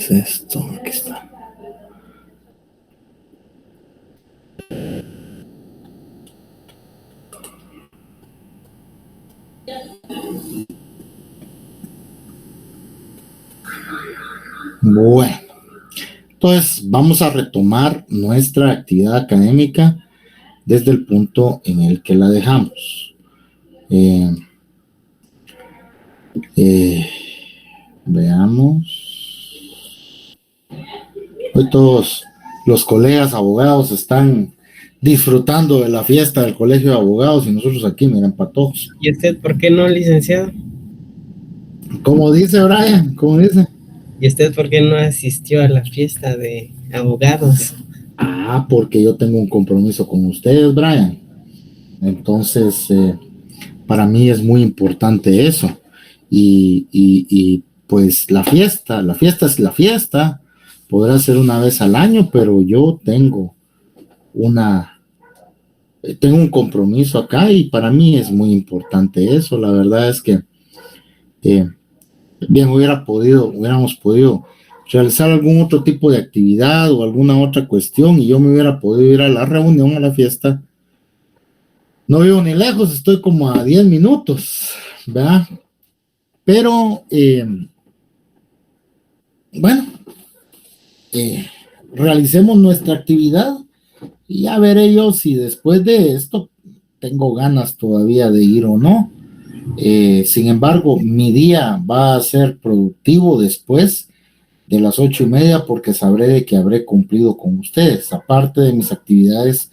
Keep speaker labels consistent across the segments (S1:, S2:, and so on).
S1: es esto? Aquí está. Bueno, entonces vamos a retomar nuestra actividad académica desde el punto en el que la dejamos. Veamos. Hoy todos los colegas abogados están disfrutando de la fiesta del colegio de abogados y nosotros aquí, miren, patojos.
S2: ¿Y usted por qué no, licenciado?
S1: Como dice Brian, como dice.
S2: ¿Y usted por qué no asistió a la fiesta de abogados?
S1: Porque yo tengo un compromiso con ustedes, Brian. Entonces, para mí es muy importante eso. Y pues la fiesta es la fiesta. Podrá ser una vez al año, pero yo tengo un compromiso acá y para mí es muy importante eso. La verdad es que bien hubiéramos podido realizar algún otro tipo de actividad o alguna otra cuestión y yo me hubiera podido ir a la reunión, a la fiesta. No vivo ni lejos, estoy como a 10 minutos, ¿verdad? Pero, bueno, realicemos nuestra actividad y ya veré yo si después de esto tengo ganas todavía de ir o no. Sin embargo, mi día va a ser productivo después de las 8:30 porque sabré de que habré cumplido con ustedes. Aparte de mis actividades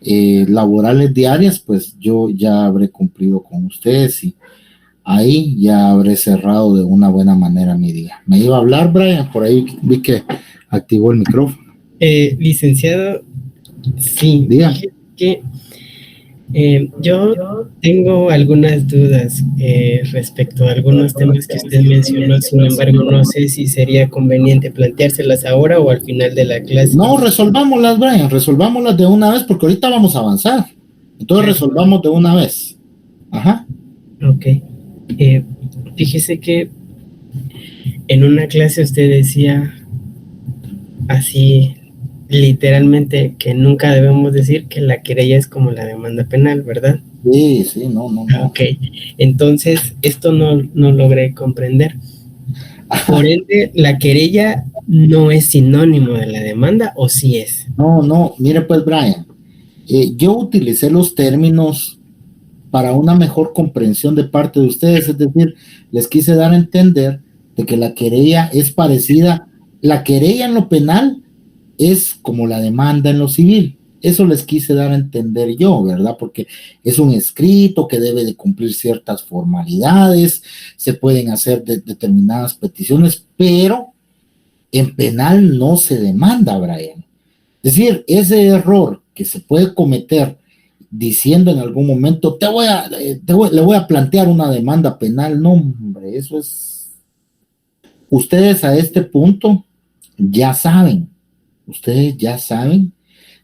S1: laborales diarias, pues yo ya habré cumplido con ustedes y ahí ya habré cerrado de una buena manera mi día. Me iba a hablar, Brian, por ahí vi que activó el micrófono.
S2: Licenciado, sí,
S1: Diga.
S2: Yo tengo algunas dudas respecto a algunos temas que usted mencionó, sin embargo, no sé si sería conveniente planteárselas ahora o al final de la clase.
S1: No, resolvámoslas, Brian, resolvámoslas de una vez porque ahorita vamos a avanzar. Entonces resolvamos de una vez. Ajá.
S2: Ok. Fíjese que en una clase usted decía así literalmente que nunca debemos decir que la querella es como la demanda penal, ¿verdad?
S1: Sí, no.
S2: Ok, entonces esto no logré comprender. Por ende, ¿la querella no es sinónimo de la demanda o sí es?
S1: No, mire pues, Brian, yo utilicé los términos para una mejor comprensión de parte de ustedes, es decir, les quise dar a entender de que la querella es parecida, la querella en lo penal es como la demanda en lo civil. Eso les quise dar a entender yo, ¿verdad? Porque es un escrito que debe de cumplir ciertas formalidades, se pueden hacer determinadas peticiones, pero en penal no se demanda, Brian. Es decir, ese error que se puede cometer diciendo en algún momento, le voy a plantear una demanda penal, no, hombre, eso es... Ustedes a este punto ya saben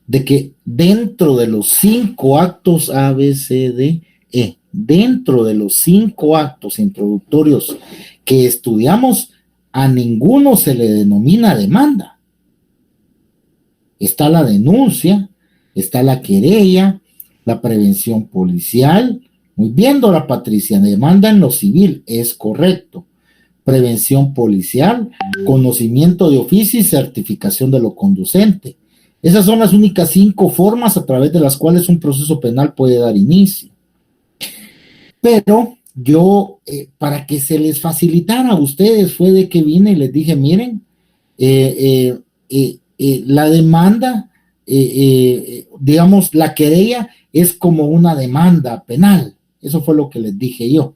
S1: de que dentro de los 5 actos A, B, C, D, E, dentro de los 5 actos introductorios que estudiamos, a ninguno se le denomina demanda. Está la denuncia, está la querella, la prevención policial. Muy bien, Dora Patricia, demanda en lo civil, es correcto. Prevención policial, conocimiento de oficio y certificación de lo conducente. Esas son las únicas 5 formas a través de las cuales un proceso penal puede dar inicio. Pero yo, para que se les facilitara a ustedes, fue de que vine y les dije, miren, la demanda, digamos, la querella es como una demanda penal. Eso fue lo que les dije yo.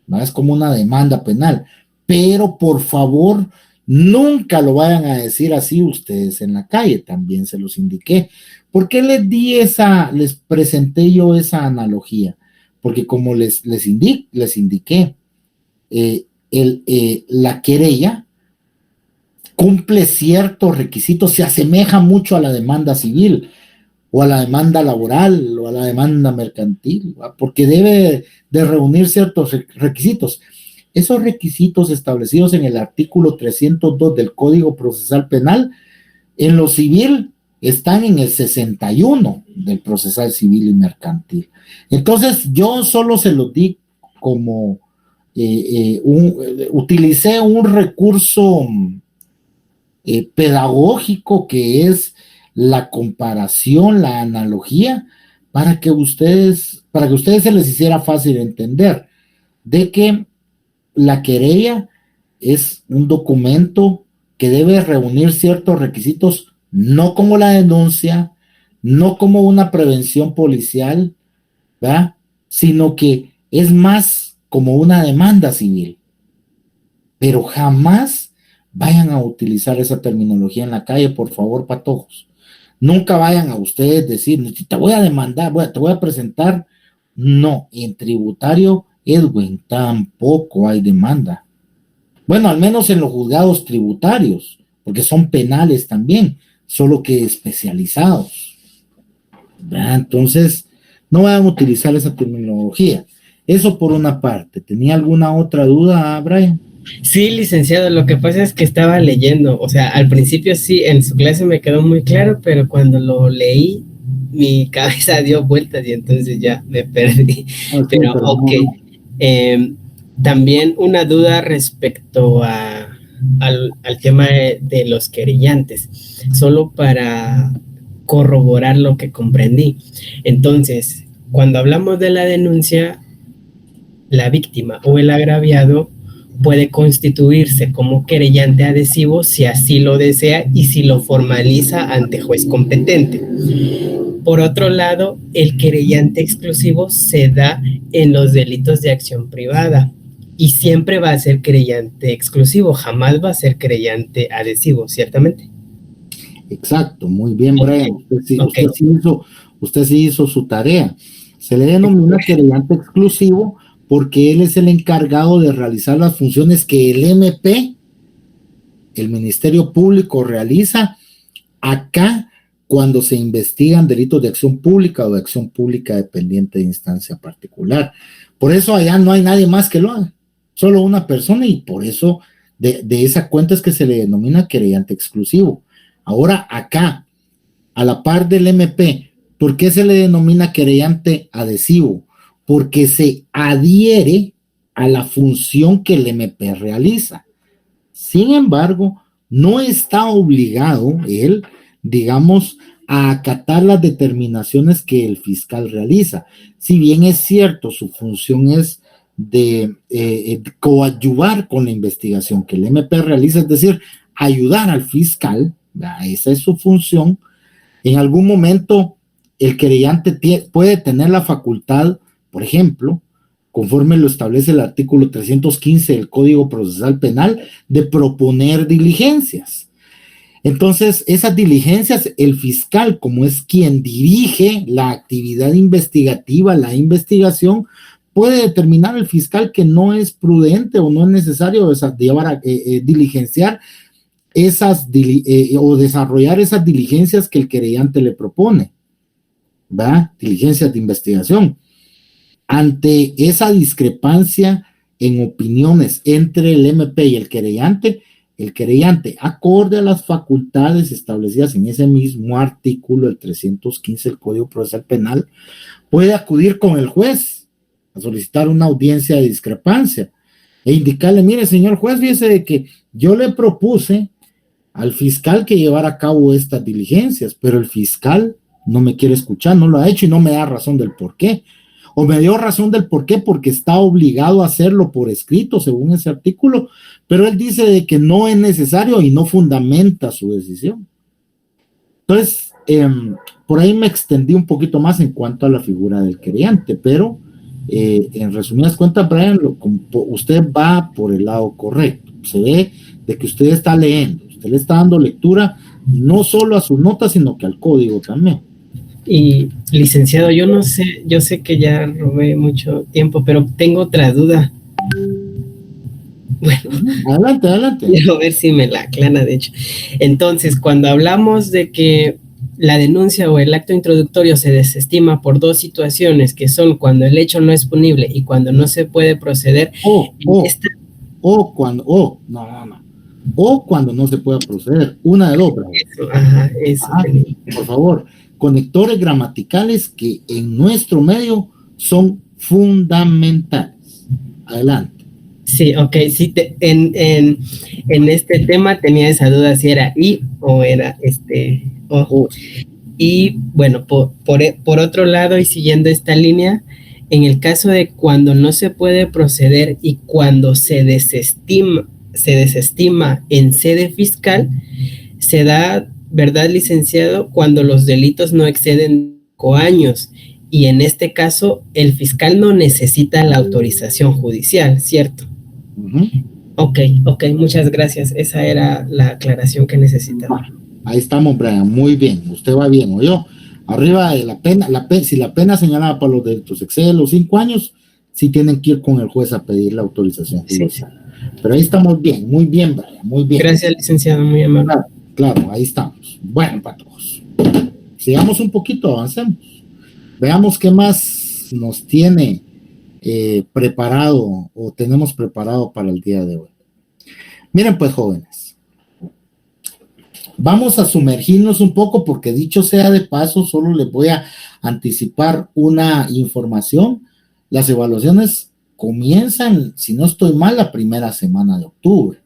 S1: ¿No? Es como una demanda penal. Pero por favor, nunca lo vayan a decir así ustedes en la calle, también se los indiqué. ¿Por qué les presenté yo esa analogía? Porque como les indiqué, la querella cumple ciertos requisitos, se asemeja mucho a la demanda civil, o a la demanda laboral, o a la demanda mercantil, ¿va? Porque debe de reunir ciertos requisitos. esos requisitos establecidos en el artículo 302 del Código Procesal Penal, en lo civil están en el 61 del Procesal Civil y Mercantil. Entonces, yo solo se los di como utilicé un recurso pedagógico que es la comparación, la analogía, para que ustedes se les hiciera fácil entender de que la querella es un documento que debe reunir ciertos requisitos, no como la denuncia, no como una prevención policial, ¿verdad? Sino que es más como una demanda civil. Pero jamás vayan a utilizar esa terminología en la calle, por favor, patojos. Nunca vayan a ustedes decir, te voy a demandar, te voy a presentar. No, en tributario, Edwin, tampoco hay demanda. Bueno, al menos en los juzgados tributarios, porque son penales también, solo que especializados. ¿Verdad? Entonces, no vayan a utilizar esa terminología. Eso por una parte. ¿Tenía alguna otra duda, Brian?
S2: Sí, licenciado, lo que pasa es que estaba leyendo, o sea, al principio sí, en su clase me quedó muy claro, pero cuando lo leí, mi cabeza dio vueltas y entonces ya me perdí. Okay, pero ok, también una duda respecto al tema de los querellantes, solo para corroborar lo que comprendí. Entonces, cuando hablamos de la denuncia, la víctima o el agraviado puede constituirse como querellante adhesivo si así lo desea y si lo formaliza ante juez competente. Por otro lado, el querellante exclusivo se da en los delitos de acción privada y siempre va a ser querellante exclusivo, jamás va a ser querellante adhesivo, ¿ciertamente?
S1: Exacto, muy bien, Brian. Usted sí hizo su tarea. Se le denomina querellante exclusivo porque él es el encargado de realizar las funciones que el MP, el Ministerio Público, realiza acá cuando se investigan delitos de acción pública o de acción pública dependiente de instancia particular. Por eso allá no hay nadie más que lo haga, solo una persona, y por eso de esa cuenta es que se le denomina querellante exclusivo. Ahora acá, a la par del MP, ¿por qué se le denomina querellante adhesivo? Porque se adhiere a la función que el MP realiza. Sin embargo, no está obligado él, digamos, a acatar las determinaciones que el fiscal realiza. Si bien es cierto, su función es de coadyuvar con la investigación que el MP realiza, es decir, ayudar al fiscal, ¿verdad? Esa es su función. En algún momento, el querellante puede tener la facultad, por ejemplo, conforme lo establece el artículo 315 del Código Procesal Penal, de proponer diligencias. Entonces, esas diligencias, el fiscal, como es quien dirige la actividad investigativa, la investigación, puede determinar el fiscal que no es prudente o no es necesario diligenciar o desarrollar esas diligencias que el querellante le propone, ¿verdad? Diligencias de investigación. Ante esa discrepancia en opiniones entre el MP y el querellante, acorde a las facultades establecidas en ese mismo artículo, el 315 del Código Procesal Penal, puede acudir con el juez a solicitar una audiencia de discrepancia e indicarle, mire, señor juez, fíjese de que yo le propuse al fiscal que llevara a cabo estas diligencias, pero el fiscal no me quiere escuchar, no lo ha hecho y no me da razón del por qué. O me dio razón del por qué, porque está obligado a hacerlo por escrito, según ese artículo, pero él dice de que no es necesario y no fundamenta su decisión. Entonces, por ahí me extendí un poquito más en cuanto a la figura del querellante, pero en resumidas cuentas, Brian, usted va por el lado correcto. Se ve de que usted está leyendo, usted le está dando lectura no solo a sus notas, sino que al código también.
S2: Y licenciado, yo sé que ya robé mucho tiempo, pero tengo otra duda. Bueno, adelante. Quiero ver si me la aclara, de hecho. Entonces, cuando hablamos de que la denuncia o el acto introductorio se desestima por dos situaciones, que son cuando el hecho no es punible y cuando no se puede proceder,
S1: o cuando no se pueda proceder. Una de dos.
S2: Eso.
S1: Por favor, conectores gramaticales que en nuestro medio son fundamentales. Adelante.
S2: Sí, ok, sí, en este tema tenía esa duda si era y o era o. Y bueno, por otro lado y siguiendo esta línea, en el caso de cuando no se puede proceder y cuando se desestima en sede fiscal, se da, ¿verdad, licenciado? Cuando los delitos no exceden 5 años y en este caso el fiscal no necesita la autorización judicial, ¿cierto?
S1: Uh-huh.
S2: Ok, muchas gracias. Esa era la aclaración que necesitaba.
S1: Ahí estamos, Brian, muy bien, usted va bien, ¿oyó? Arriba de la pena, si la pena señalada para los delitos excede los 5 años, sí tienen que ir con el juez a pedir la autorización judicial. Sí. Pero ahí estamos bien, muy bien, Brian, muy bien.
S2: Gracias, licenciado, muy amable.
S1: Claro, ahí estamos. Bueno, para todos. Sigamos un poquito, avancemos. Veamos qué más nos tiene preparado o tenemos preparado para el día de hoy. Miren pues, jóvenes, vamos a sumergirnos un poco porque dicho sea de paso, solo les voy a anticipar una información. Las evaluaciones comienzan, si no estoy mal, la primera semana de octubre.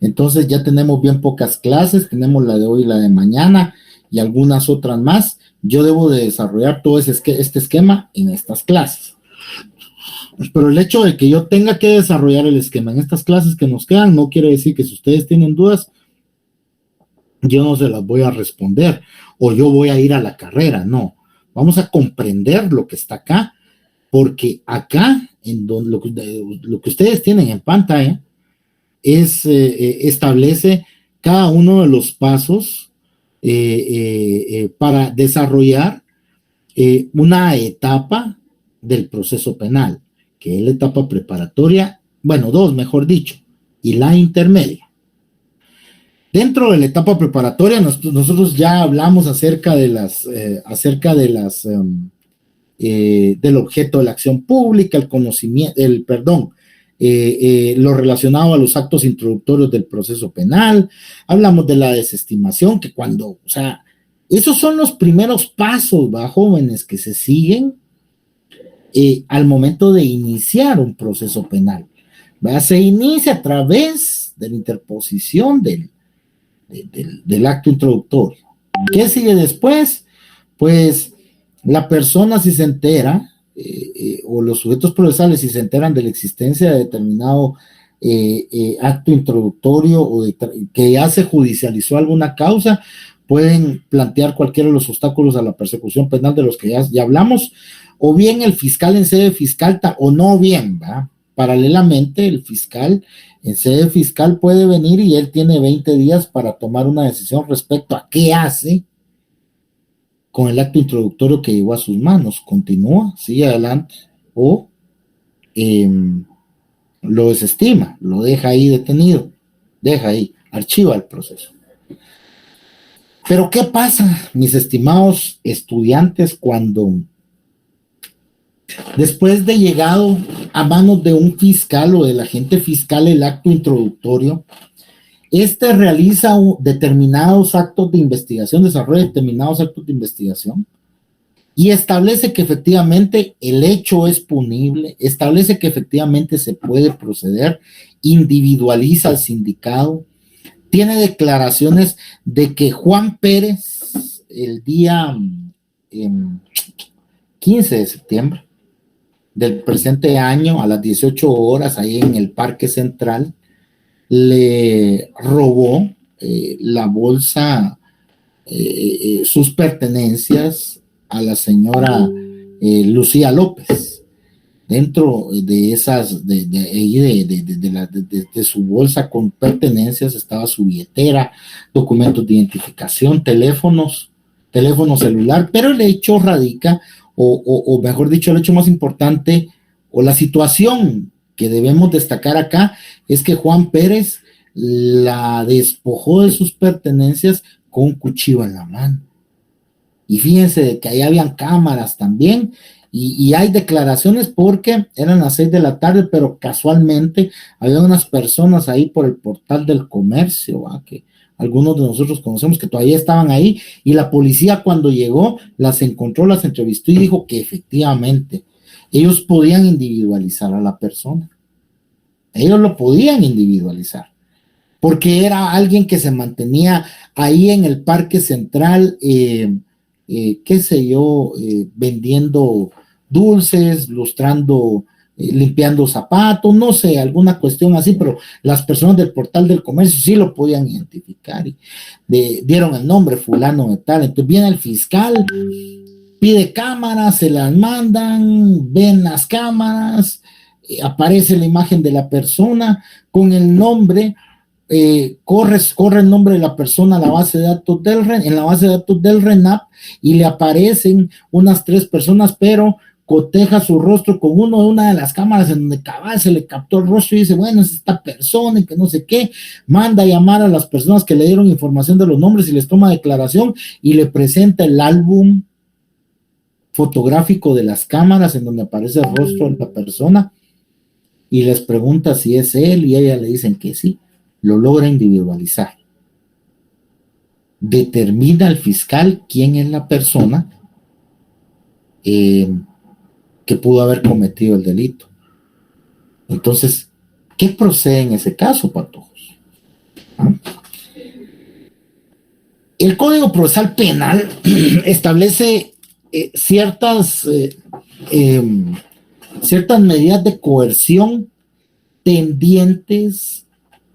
S1: Entonces ya tenemos bien pocas clases, tenemos la de hoy, la de mañana y algunas otras más. Yo debo de desarrollar todo este esquema en estas clases. Pero el hecho de que yo tenga que desarrollar el esquema en estas clases que nos quedan no quiere decir que si ustedes tienen dudas, yo no se las voy a responder o yo voy a ir a la carrera, no. Vamos a comprender lo que está acá, porque acá, en donde, lo que ustedes tienen en pantalla, establece cada uno de los pasos para desarrollar una etapa del proceso penal, que es la etapa preparatoria, bueno, dos, mejor dicho, y la intermedia. Dentro de la etapa preparatoria, nosotros ya hablamos acerca del objeto de la acción pública, el conocimiento, lo relacionado a los actos introductorios del proceso penal, hablamos de la desestimación, que esos son los primeros pasos, jóvenes, que se siguen al momento de iniciar un proceso penal. Se inicia a través de la interposición del acto introductorio. ¿Qué sigue después? Pues la persona, si se entera, o los sujetos procesales, si se enteran de la existencia de determinado acto introductorio o que ya se judicializó alguna causa, pueden plantear cualquiera de los obstáculos a la persecución penal de los que ya hablamos, o bien el fiscal en sede fiscal, o no bien, ¿va? Paralelamente, el fiscal en sede fiscal puede venir y él tiene 20 días para tomar una decisión respecto a qué hace con el acto introductorio que llegó a sus manos. Continúa, sigue adelante, o lo desestima, lo deja ahí detenido, archiva el proceso. Pero ¿qué pasa, mis estimados estudiantes, cuando después de llegado a manos de un fiscal o del agente fiscal el acto introductorio, realiza determinados actos de investigación, desarrolla determinados actos de investigación y establece que efectivamente el hecho es punible, establece que efectivamente se puede proceder, individualiza al sindicado, tiene declaraciones de que Juan Pérez el día 15 de septiembre del presente año a las 18 horas ahí en el Parque Central le robó la bolsa, sus pertenencias a la señora Lucía López. Dentro de esas, de su bolsa con pertenencias estaba su billetera, documentos de identificación, teléfono celular, pero el hecho radica, o mejor dicho, el hecho más importante, o la situación que debemos destacar acá, es que Juan Pérez la despojó de sus pertenencias con un cuchillo en la mano. Y fíjense de que ahí habían cámaras también, y hay declaraciones porque eran las 6 de la tarde, pero casualmente había unas personas ahí por el portal del comercio, ¿va? Que algunos de nosotros conocemos que todavía estaban ahí, y la policía cuando llegó las encontró, las entrevistó y dijo que efectivamente ellos podían individualizar a la persona. Ellos lo podían individualizar, porque era alguien que se mantenía ahí en el Parque Central, qué sé yo, vendiendo dulces, lustrando, limpiando zapatos, no sé, alguna cuestión así, pero las personas del portal del comercio sí lo podían identificar y dieron el nombre fulano de tal. Entonces viene el fiscal, pide cámaras, se las mandan, ven las cámaras, aparece la imagen de la persona con el nombre, corre el nombre de la persona a la base de datos en la base de datos del RENAP, y le aparecen unas 3 personas, pero coteja su rostro con una de las cámaras en donde cabal se le captó el rostro y dice, bueno, es esta persona y que no sé qué, manda a llamar a las personas que le dieron información de los nombres y les toma declaración y le presenta el álbum fotográfico de las cámaras en donde aparece el rostro de la persona y les pregunta si es él y ella le dicen que sí, lo logra individualizar. Determina el fiscal quién es la persona que pudo haber cometido el delito. Entonces, ¿qué procede en ese caso, patojos? ¿Ah? El Código Procesal Penal establece ciertas medidas de coerción tendientes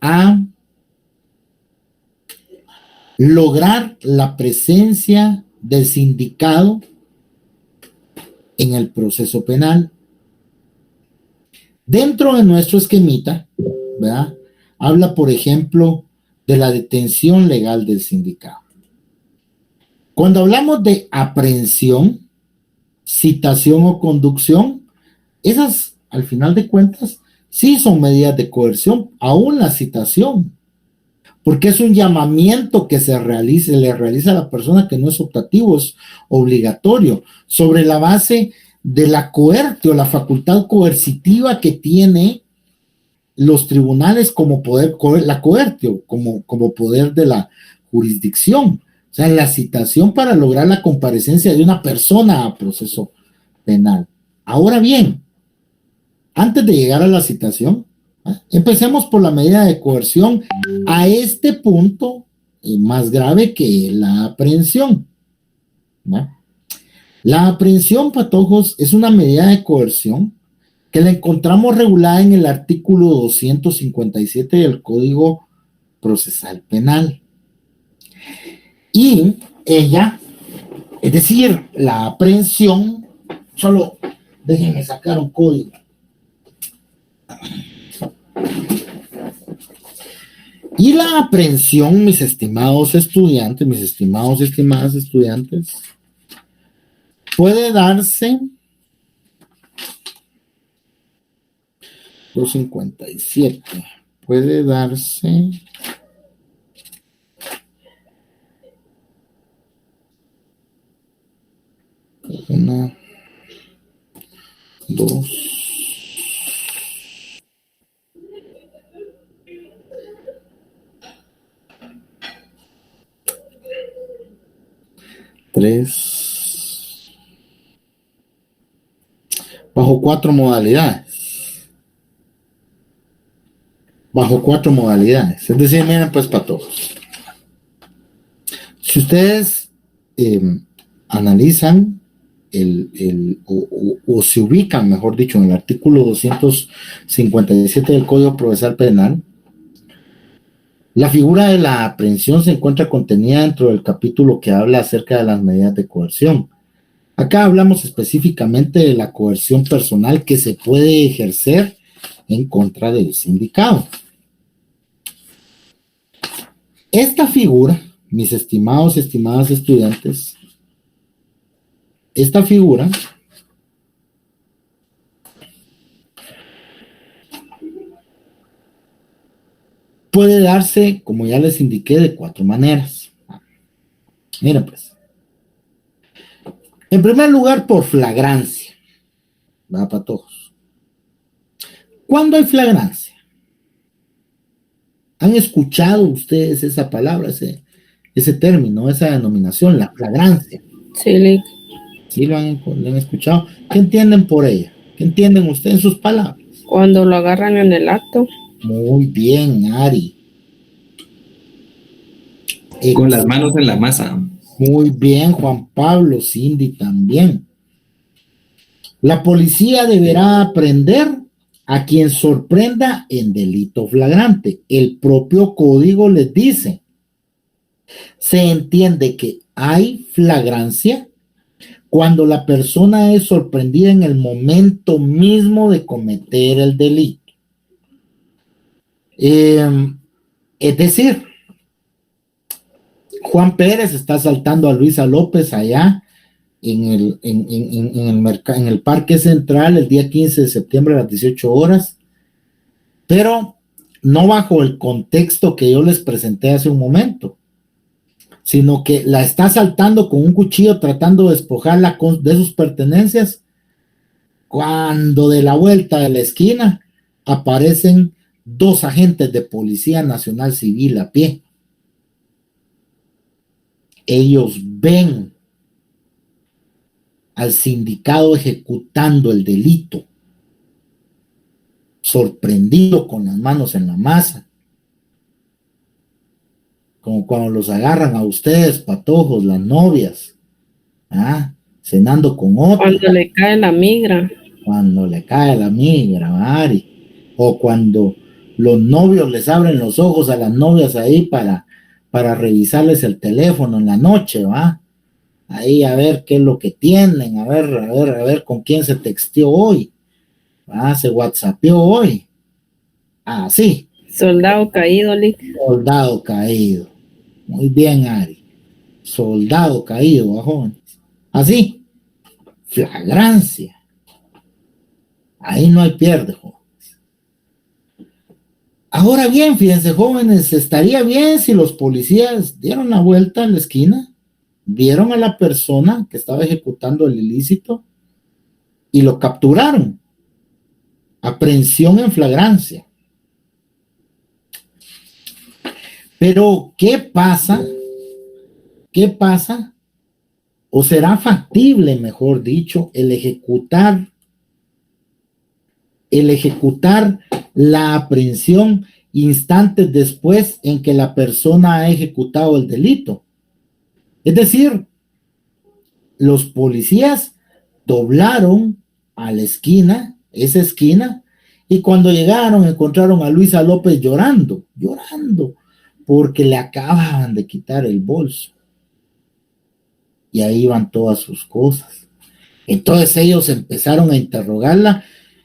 S1: a lograr la presencia del sindicado en el proceso penal. Dentro de nuestro esquemita, ¿verdad? Habla, por ejemplo, de la detención legal del sindicado. Cuando hablamos de aprehensión, citación o conducción, esas, al final de cuentas, sí son medidas de coerción, aún la citación, porque es un llamamiento que le realiza a la persona que no es optativo, es obligatorio, sobre la base de la coertio, la facultad coercitiva que tiene los tribunales como poder, la coertio, como poder de la jurisdicción. O sea, la citación para lograr la comparecencia de una persona a proceso penal. Ahora bien, antes de llegar a la citación, empecemos por la medida de coerción a este punto más grave que la aprehensión, ¿no? La aprehensión, patojos, es una medida de coerción que la encontramos regulada en el artículo 257 del Código Procesal Penal. Y ella, es decir, la aprehensión, solo déjenme sacar un código. Y la aprehensión, mis estimados estudiantes, mis estimados y estimadas estudiantes, puede darse 257, puede darse una, dos, tres, bajo 4 modalidades. Bajo 4 modalidades. Es decir, miren, pues, para todos. Si ustedes analizan o se ubican, mejor dicho, en el artículo 257 del Código Procesal Penal, la figura de la aprehensión se encuentra contenida dentro del capítulo que habla acerca de las medidas de coerción. Acá hablamos específicamente de la coerción personal que se puede ejercer en contra del sindicado. Esta figura, mis estimados y estimadas estudiantes, esta figura puede darse, como ya les indiqué, de 4 maneras. Miren, pues. En primer lugar, por flagrancia. va para todos. ¿Cuándo hay flagrancia? ¿Han escuchado ustedes esa palabra, ese término, esa denominación, la flagrancia?
S3: Sí,
S1: ¿Sí lo han escuchado? ¿Qué entienden por ella? ¿Qué entienden ustedes en sus palabras?
S3: cuando lo agarran en el acto.
S1: Muy bien, Ari.
S4: Con las manos en la masa.
S1: Muy bien, Juan Pablo, Cindy también. La policía deberá aprender a quien sorprenda en delito flagrante. El propio código les dice, se entiende que hay flagrancia cuando la persona es sorprendida en el momento mismo de cometer el delito. Es decir, Juan Pérez está asaltando a Luisa López allá en el Parque Central el día 15 de septiembre a las 18 horas, pero no bajo el contexto que yo les presenté hace un momento, sino que la está asaltando con un cuchillo tratando de despojarla de sus pertenencias, cuando de la vuelta de la esquina aparecen 2 agentes de Policía Nacional Civil a pie. Ellos ven al sindicado ejecutando el delito, sorprendido con las manos en la masa, como cuando los agarran a ustedes, patojos, las novias, cenando con otros.
S3: Cuando le cae la migra.
S1: Cuando le cae la migra, Mari. O cuando los novios les abren los ojos a las novias ahí para revisarles el teléfono en la noche, ¿va? Ahí a ver qué es lo que tienen, a ver con quién se texteó hoy, ¿va? Se whatsappeó hoy. Sí.
S3: Soldado caído, Lick.
S1: Soldado caído. Muy bien, Ari. Soldado caído, ¿va, jóvenes? Así. Flagrancia. Ahí no hay pierde, jóvenes. Ahora bien, fíjense, jóvenes, estaría bien si los policías dieron la vuelta a la esquina, vieron a la persona que estaba ejecutando el ilícito y lo capturaron. Aprehensión en flagrancia. Pero, ¿qué pasa? ¿Qué pasa? ¿O será factible, mejor dicho, el ejecutar la aprehensión instantes después en que la persona ha ejecutado el delito? Es decir, los policías doblaron a la esquina, esa esquina, y cuando llegaron encontraron a Luisa López llorando, porque le acababan de quitar el bolso. Y ahí iban todas sus cosas. Entonces ellos empezaron a interrogarla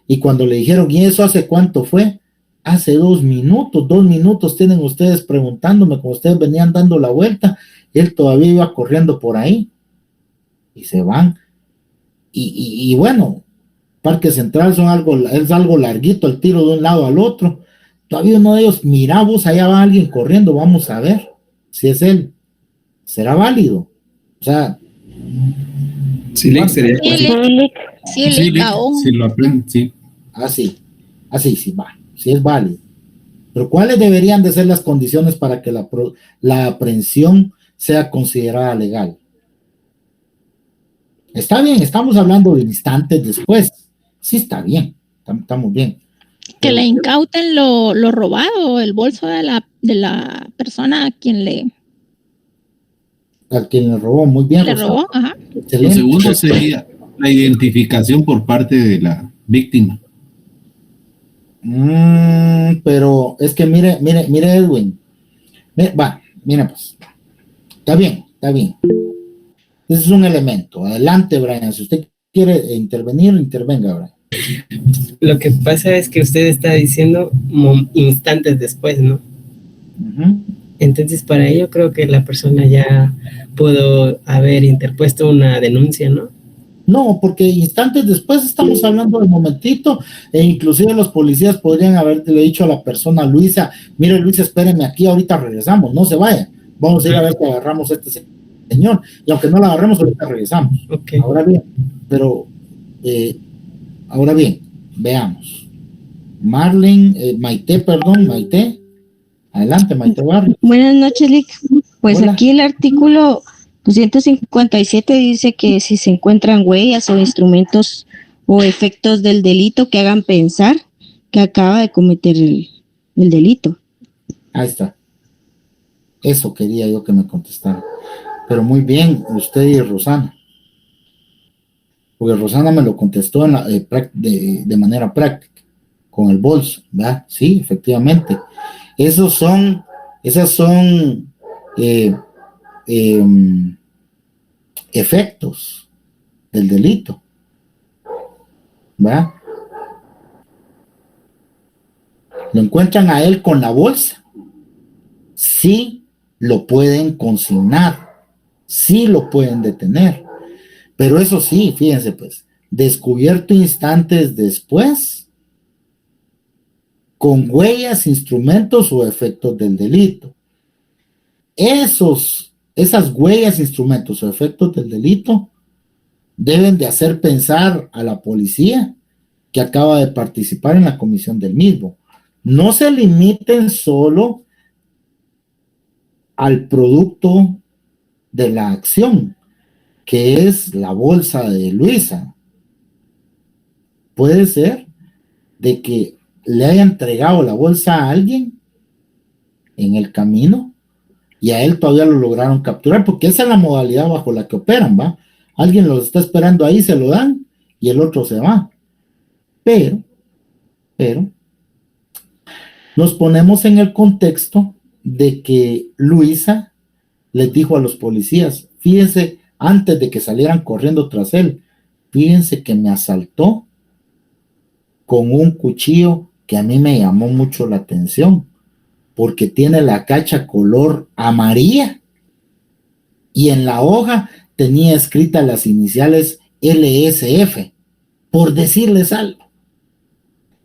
S1: y cuando le dijeron, ¿y eso hace cuánto fue? Hace 2 minutos, 2 minutos tienen ustedes preguntándome, como ustedes venían dando la vuelta, él todavía iba corriendo por ahí. Y se van. Y bueno, Parque Central es algo larguito el tiro de un lado al otro. Todavía uno de ellos, mira vos, allá va alguien corriendo, vamos a ver si es él. ¿Será válido? O sea...
S4: Sí, sería
S5: sí, lo aprenden, sí.
S1: Así, sí, va. Sí es válido. Pero ¿cuáles deberían de ser las condiciones para que la aprehensión sea considerada legal? Está bien, estamos hablando de instantes después. Sí, está bien, estamos bien.
S5: Que le incauten lo robado, el bolso de la persona a quien le
S1: robó, muy bien.
S5: Le robó, ajá.
S1: Excelente.
S5: Lo
S6: segundo sería la identificación por parte de la víctima.
S1: Pero es que mire Edwin, mira pues, está bien. Ese es un elemento. Adelante, Brian, si usted quiere intervenir, intervenga, Brian.
S2: Lo que pasa es que usted está diciendo instantes después, ¿no?
S1: Uh-huh.
S2: Entonces, para ello creo que la persona ya pudo haber interpuesto una denuncia, ¿no?
S1: No, porque instantes después estamos hablando del momentito, e inclusive los policías podrían haberle dicho a la persona, Luisa, mire Luisa, espéreme aquí, ahorita regresamos, no se vaya, vamos a ir a ver si agarramos a este señor, y aunque no lo agarremos, ahorita regresamos.
S2: Okay.
S1: Ahora bien, pero Ahora bien, veamos. Maite. Adelante, Maite Barrio.
S7: Buenas noches, Lick. Pues
S1: Hola.
S7: aquí el artículo 257 dice que si se encuentran huellas o instrumentos o efectos del delito que hagan pensar que acaba de cometer el delito.
S1: Ahí está. Eso quería yo que me contestara. Pero muy bien, usted y Rosana. Porque Rosana me lo contestó de manera práctica, con el bolso, ¿verdad? Sí, efectivamente. Esas son efectos del delito, ¿verdad? Lo encuentran a él con la bolsa, sí lo pueden consignar, sí lo pueden detener, pero eso sí, fíjense pues, descubierto instantes después, con huellas, instrumentos o efectos del delito. Esas huellas, instrumentos o efectos del delito deben de hacer pensar a la policía que acaba de participar en la comisión del mismo. No se limiten solo al producto de la acción, que es la bolsa de Luisa. Puede ser de que le haya entregado la bolsa a alguien en el camino y a él todavía lo lograron capturar, porque esa es la modalidad bajo la que operan, ¿va? Alguien los está esperando ahí, se lo dan y el otro se va. Pero nos ponemos en el contexto de que Luisa les dijo a los policías, fíjense, antes de que salieran corriendo tras él, fíjense que me asaltó con un cuchillo que a mí me llamó mucho la atención, porque tiene la cacha color amarilla y en la hoja tenía escritas las iniciales LSF, por decirles algo.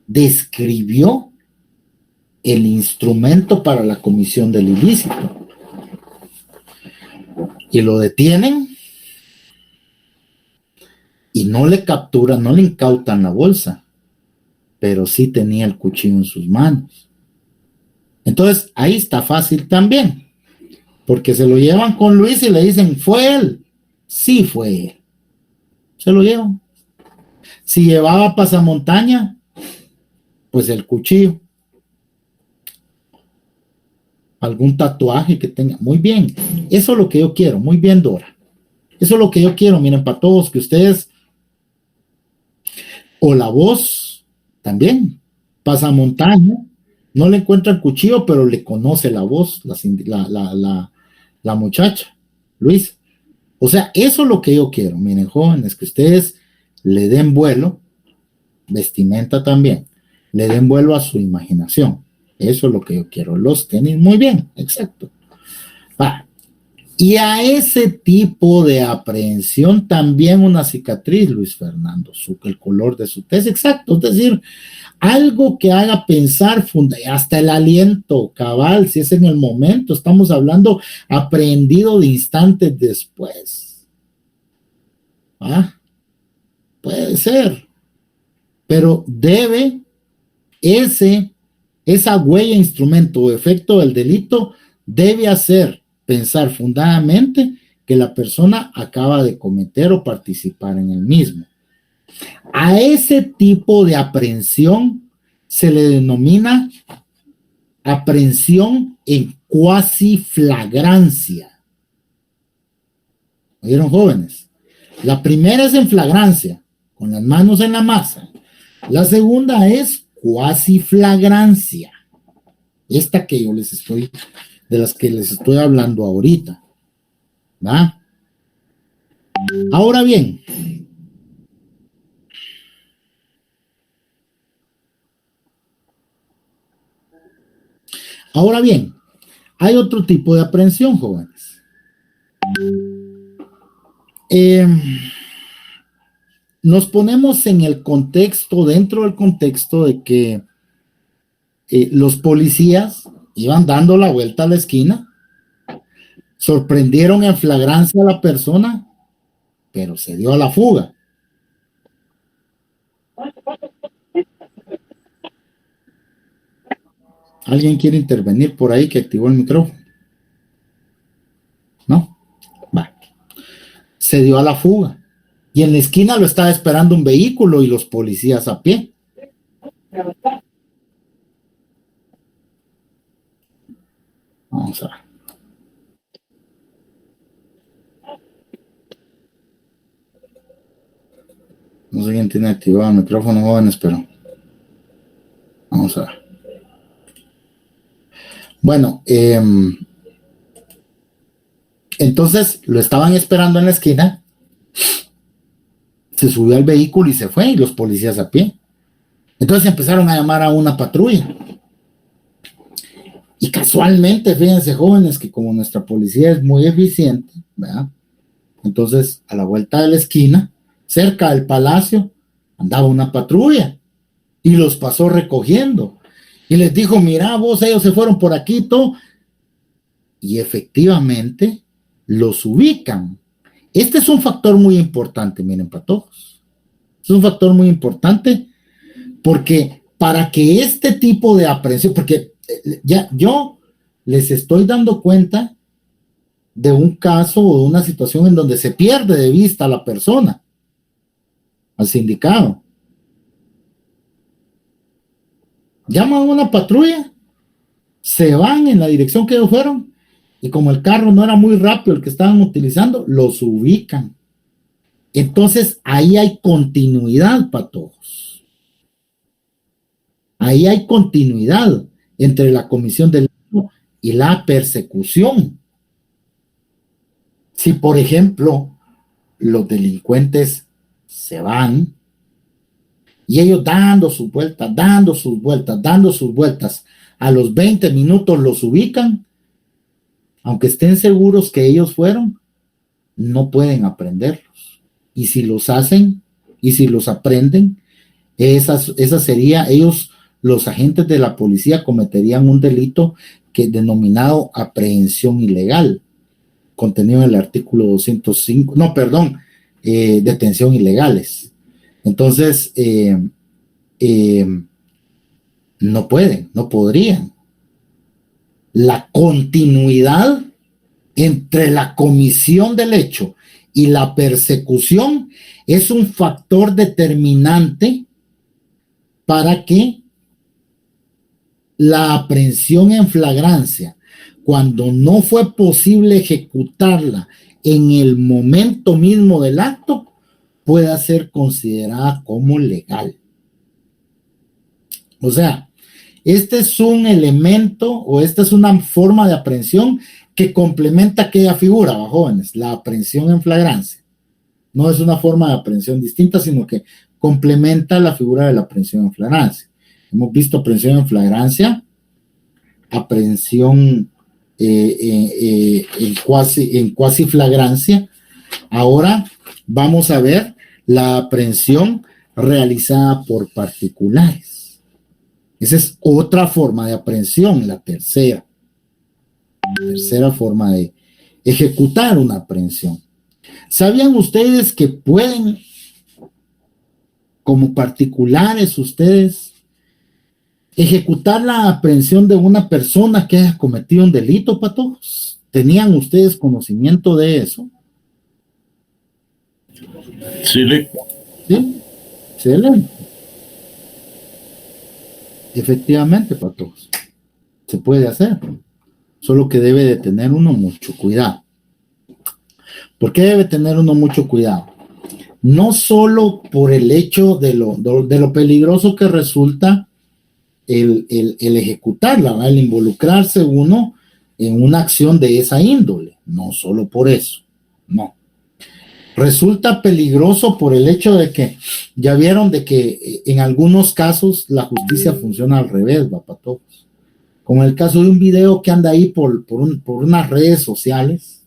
S1: Describió el instrumento para la comisión del ilícito y lo detienen y no le capturan, no le incautan la bolsa, pero sí tenía el cuchillo en sus manos. Entonces ahí está fácil también, porque se lo llevan con Luis y le dicen, ¿fue él? Sí fue él. Se lo llevan. Si llevaba pasamontaña, pues el cuchillo. Algún tatuaje que tenga. Muy bien. Eso es lo que yo quiero. Muy bien, Dora. Eso es lo que yo quiero. Miren, para todos que ustedes, o la voz también, pasamontaña, no le encuentra el cuchillo, pero le conoce la voz, la muchacha, Luis. O sea, eso es lo que yo quiero. Miren, jóvenes, que ustedes le den vuelo, vestimenta también, le den vuelo a su imaginación. Eso es lo que yo quiero. Los tenis, muy bien, exacto. Y a ese tipo de aprehensión también una cicatriz, Luis Fernando, el color de su tez, exacto, es decir, algo que haga pensar, hasta el aliento cabal, si es en el momento, estamos hablando aprehendido de instantes después. Puede ser, pero debe esa huella, instrumento o efecto del delito debe hacer pensar fundadamente que la persona acaba de cometer o participar en el mismo. A ese tipo de aprehensión se le denomina aprehensión en cuasi flagrancia. ¿Oyeron, jóvenes? La primera es en flagrancia, con las manos en la masa. La segunda es cuasi flagrancia. Esta que yo de las que les estoy hablando ahorita. ¿Va? Ahora bien, hay otro tipo de aprehensión, jóvenes. Nos ponemos en el contexto, dentro del contexto de que los policías iban dando la vuelta a la esquina, sorprendieron en flagrancia a la persona, pero se dio a la fuga. ¿Alguien quiere intervenir por ahí que activó el micrófono? ¿No? Va. Se dio a la fuga. Y en la esquina lo estaba esperando un vehículo y los policías a pie. Vamos a ver. No sé quién tiene activado el micrófono, jóvenes, pero vamos a ver. Bueno, entonces lo estaban esperando en la esquina, se subió al vehículo y se fue, y los policías a pie. Entonces empezaron a llamar a una patrulla. Y casualmente, fíjense, jóvenes, que como nuestra policía es muy eficiente, ¿verdad? Entonces, a la vuelta de la esquina, cerca del palacio, andaba una patrulla y los pasó recogiendo. Y les dijo, mira vos, ellos se fueron por aquí y todo. Y efectivamente, los ubican. Este es un factor muy importante, miren, para todos. Es un factor muy importante porque para que este tipo de aprehensión, porque ya yo les estoy dando cuenta de un caso o de una situación en donde se pierde de vista a la persona, al sindicado. Llaman a una patrulla, se van en la dirección que ellos fueron, y como el carro no era muy rápido el que estaban utilizando, los ubican. Entonces ahí hay continuidad para todos. Ahí hay continuidad entre la comisión del delito y la persecución. Si, por ejemplo, los delincuentes se van y ellos dando sus vueltas, a los 20 minutos los ubican, aunque estén seguros que ellos fueron, no pueden aprenderlos. Y si los hacen, y si los aprenden, esa sería, ellos, los agentes de la policía, cometerían un delito que denominado aprehensión ilegal, contenido en el artículo 205, detención ilegales. Entonces, no pueden, no podrían. La continuidad entre la comisión del hecho y la persecución es un factor determinante para que la aprehensión en flagrancia, cuando no fue posible ejecutarla en el momento mismo del acto, pueda ser considerada como legal. O sea, este es un elemento o esta es una forma de aprehensión que complementa aquella figura, jóvenes, la aprehensión en flagrancia. No es una forma de aprehensión distinta, sino que complementa la figura de la aprehensión en flagrancia. Hemos visto aprehensión en flagrancia, aprehensión en cuasi flagrancia. Ahora vamos a ver la aprehensión realizada por particulares. Esa es otra forma de aprehensión, la tercera forma de ejecutar una aprehensión. ¿Sabían ustedes que pueden, como particulares, ustedes ejecutar la aprehensión de una persona que haya cometido un delito, patojos? ¿Tenían ustedes conocimiento de eso?
S6: Sí.
S1: Sí, excelente. Efectivamente, patojos, se puede hacer, solo que debe de tener uno mucho cuidado. ¿Por qué debe tener uno mucho cuidado? No solo por el hecho de lo peligroso que resulta el ejecutarla, ¿verdad? El involucrarse uno en una acción de esa índole, no solo por eso, no. Resulta peligroso por el hecho de que ya vieron de que en algunos casos la justicia funciona al revés, va para todos. Como en el caso de un video que anda ahí por unas redes sociales,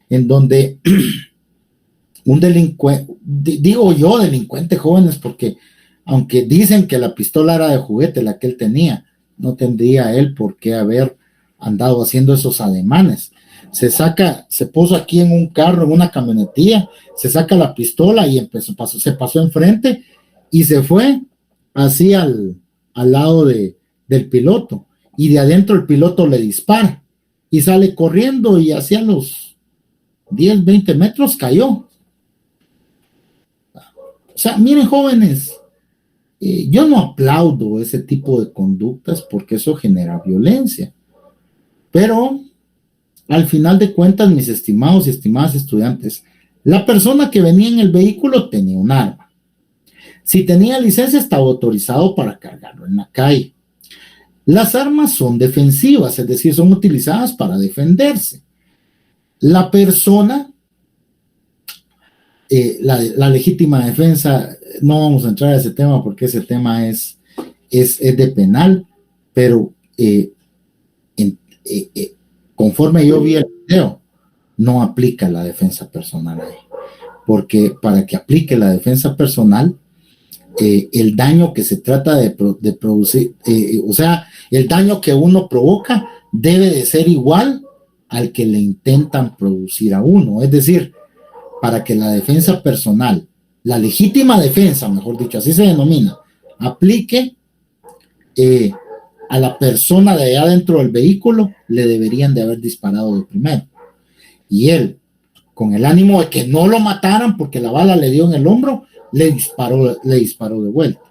S1: en donde un delincuente, digo yo delincuente, jóvenes, porque aunque dicen que la pistola era de juguete, la que él tenía, no tendría él por qué haber andado haciendo esos ademanes. Se puso aquí en un carro, en una camionetilla, se saca la pistola y se pasó enfrente y se fue así al lado del piloto. y de adentro el piloto le dispara y sale corriendo y hacia los 10, 20 metros cayó. O sea, miren, jóvenes, yo no aplaudo ese tipo de conductas porque eso genera violencia, pero al final de cuentas, mis estimados y estimadas estudiantes, la persona que venía en el vehículo tenía un arma. Si tenía licencia, estaba autorizado para cargarlo en la calle. Las armas son defensivas, es decir, son utilizadas para defenderse. La persona, la legítima defensa, no vamos a entrar a ese tema porque ese tema es de penal, pero conforme yo vi el video, no aplica la defensa personal ahí, porque para que aplique la defensa personal, el daño que se trata de producir, o sea, el daño que uno provoca debe de ser igual al que le intentan producir a uno. Es decir, para que la defensa personal, la legítima defensa, mejor dicho, así se denomina, aplique a la persona de allá dentro del vehículo, le deberían de haber disparado de primero. Y él, con el ánimo de que no lo mataran porque la bala le dio en el hombro, le disparó de vuelta.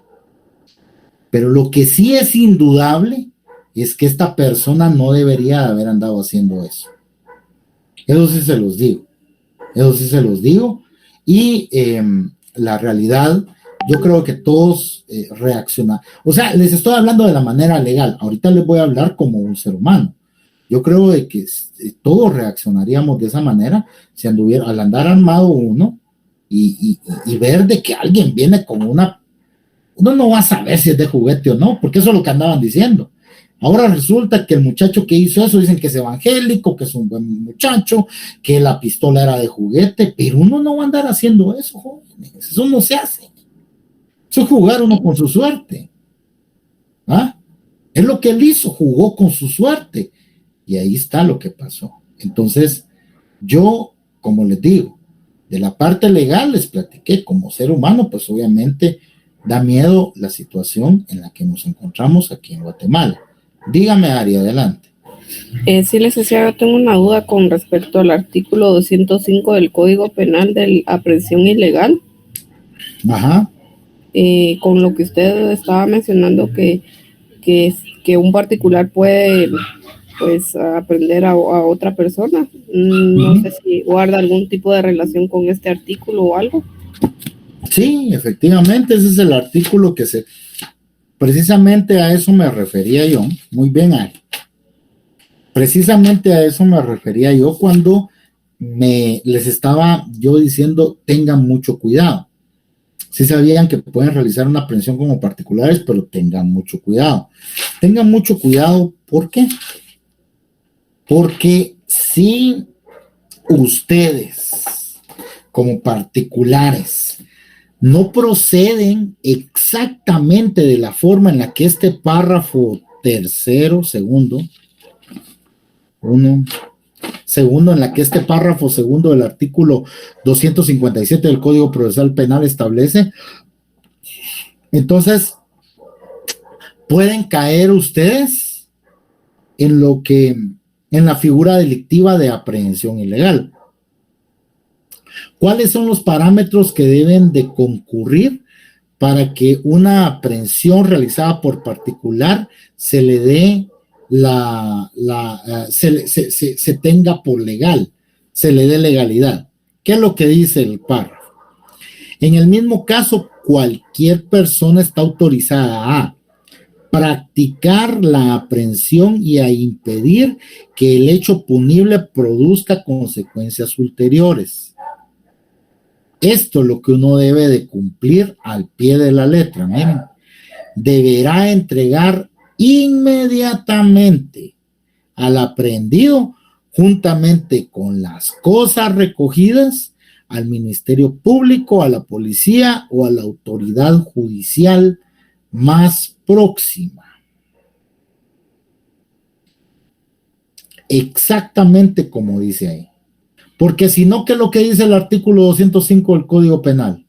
S1: Pero lo que sí es indudable es que esta persona no debería de haber andado haciendo eso. Eso sí se los digo. Y la realidad, yo creo que todos reaccionan. O sea, les estoy hablando de la manera legal. Ahorita les voy a hablar como un ser humano. Yo creo de que todos reaccionaríamos de esa manera si al andar armado uno y ver de que alguien viene con uno no va a saber si es de juguete o no, porque eso es lo que andaban diciendo. Ahora resulta que el muchacho que hizo eso dicen que es evangélico, que es un buen muchacho, que la pistola era de juguete, pero uno no va a andar haciendo eso, jóvenes. Eso no se hace. Eso es jugar uno con su suerte. ¿Ah? Es lo que él hizo, jugó con su suerte. Y ahí está lo que pasó. Entonces, yo, como les digo, de la parte legal les platiqué, como ser humano, pues obviamente da miedo la situación en la que nos encontramos aquí en Guatemala. Dígame, Ari, adelante.
S3: Sí, licenciado, tengo una duda con respecto al artículo 205 del Código Penal de aprehensión ilegal.
S1: Ajá.
S3: Con lo que usted estaba mencionando que un particular puede pues aprender a otra persona. No sé si guarda algún tipo de relación con este artículo o algo.
S1: Sí, efectivamente, ese es el artículo precisamente a eso me refería yo. Muy bien, Ari. Precisamente a eso me refería yo cuando les estaba yo diciendo tengan mucho cuidado. Sí sabían que pueden realizar una aprehensión como particulares, pero tengan mucho cuidado. Tengan mucho cuidado, ¿por qué? Porque si ustedes, como particulares, no proceden exactamente de la forma en la que este párrafo segundo, en la que este párrafo segundo del artículo 257 del Código Procesal Penal establece, entonces pueden caer ustedes en la figura delictiva de aprehensión ilegal. ¿Cuáles son los parámetros que deben de concurrir para que una aprehensión realizada por particular se le dé se tenga por legal, se le dé legalidad? ¿Qué es lo que dice el párrafo? En el mismo caso, cualquier persona está autorizada a practicar la aprehensión y a impedir que el hecho punible produzca consecuencias ulteriores. Esto es lo que uno debe de cumplir al pie de la letra. Miren, deberá entregar inmediatamente al aprehendido, juntamente con las cosas recogidas, al Ministerio Público, a la policía o a la autoridad judicial más próxima. Exactamente como dice ahí. Porque si no, ¿qué es lo que dice el artículo 205 del Código Penal?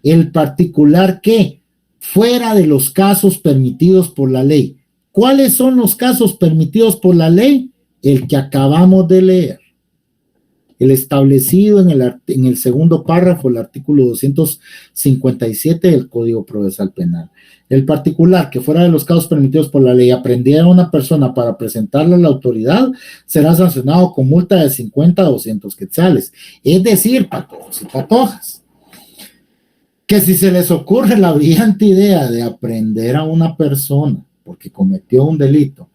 S1: El particular que, fuera de los casos permitidos por la ley, ¿Cuáles son los casos permitidos por la ley? El que acabamos de leer. El establecido en el segundo párrafo del artículo 257 del Código Procesal Penal. El particular que fuera de los casos permitidos por la ley aprendiera a una persona para presentarla a la autoridad será sancionado con multa de 50 a 200 quetzales. Es decir, patojos y patojas, que si se les ocurre la brillante idea de aprender a una persona porque cometió un delito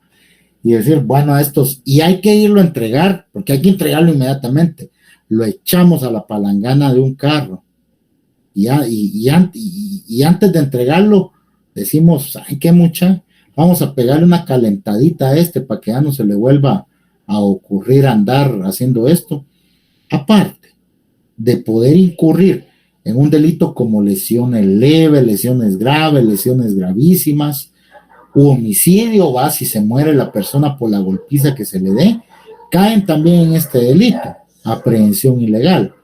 S1: y decir, bueno, y hay que irlo a entregar, porque hay que entregarlo inmediatamente, lo echamos a la palangana de un carro y antes de entregarlo decimos, ay, qué mucha, vamos a pegarle una calentadita a para que ya no se le vuelva a ocurrir andar haciendo esto. Aparte de poder incurrir en un delito como lesiones leves, lesiones graves, lesiones gravísimas, u homicidio, si se muere la persona por la golpiza que se le dé, caen también en este delito, aprehensión ilegal,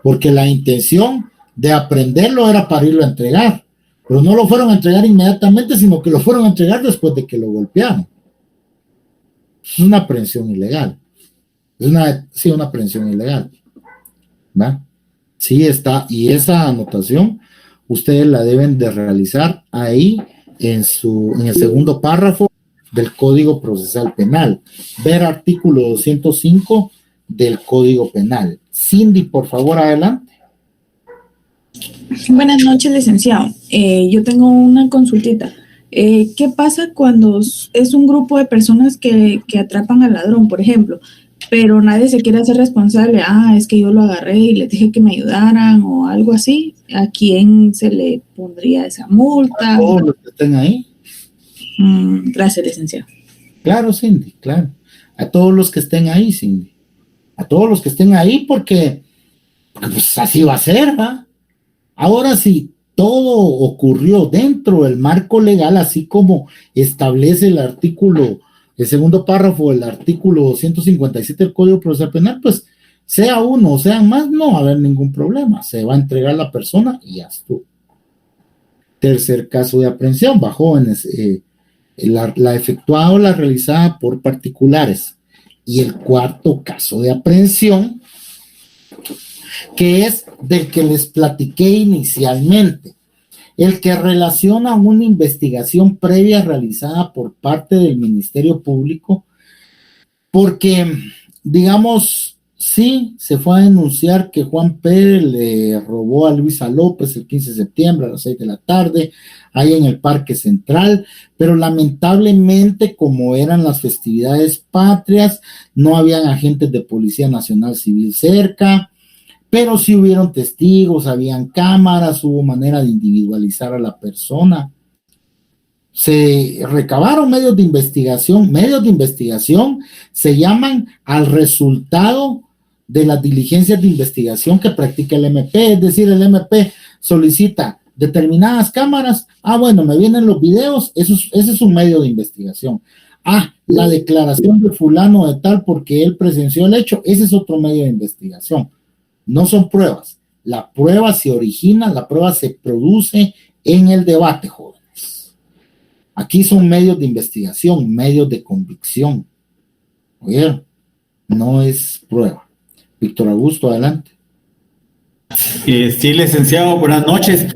S1: porque la intención de aprenderlo era para irlo a entregar, pero no lo fueron a entregar inmediatamente, sino que lo fueron a entregar después de que lo golpearon. Es una aprehensión ilegal. Sí, una aprehensión ilegal. ¿Va? Sí está, y esa anotación ustedes la deben de realizar ahí en el segundo párrafo del Código Procesal Penal. Ver artículo 205 del Código Penal. Cindy, por favor, adelante.
S8: Buenas noches, licenciado. Yo tengo una consultita. ¿Qué pasa cuando es un grupo de personas que atrapan al ladrón, por ejemplo, pero nadie se quiere hacer responsable? Es que yo lo agarré y les dije que me ayudaran o algo así. ¿A quién se le pondría esa multa?
S1: A todos los que estén ahí.
S8: Gracias, licenciado.
S1: Claro, Cindy, claro. A todos los que estén ahí, Cindy. A todos los que estén ahí porque pues así va a ser, ¿va? Ahora sí, todo ocurrió dentro del marco legal, así como establece el segundo párrafo del artículo 257 del Código Procesal Penal, pues sea uno o sean más, no va a haber ningún problema, se va a entregar la persona y ya estuvo. Tercer caso de aprehensión, jóvenes, la efectuada o la realizada por particulares. Y el cuarto caso de aprehensión, que es del que les platiqué inicialmente, el que relaciona una investigación previa realizada por parte del Ministerio Público, porque, digamos, sí, se fue a denunciar que Juan Pérez le robó a Luisa López el 15 de septiembre a las 6 de la tarde, ahí en el Parque Central, pero lamentablemente, como eran las festividades patrias, no habían agentes de Policía Nacional Civil cerca, pero sí hubieron testigos, habían cámaras, hubo manera de individualizar a la persona. Se recabaron medios de investigación se llaman al resultado de las diligencias de investigación que practica el MP, es decir, el MP solicita determinadas cámaras, bueno, me vienen los videos, ese es un medio de investigación. La declaración de fulano de tal porque él presenció el hecho, ese es otro medio de investigación. No son pruebas. La prueba se origina, la prueba se produce en el debate, jóvenes. Aquí son medios de investigación, medios de convicción. ¿Oyeron? No es prueba. Víctor Augusto, adelante.
S9: Sí, licenciado, buenas noches.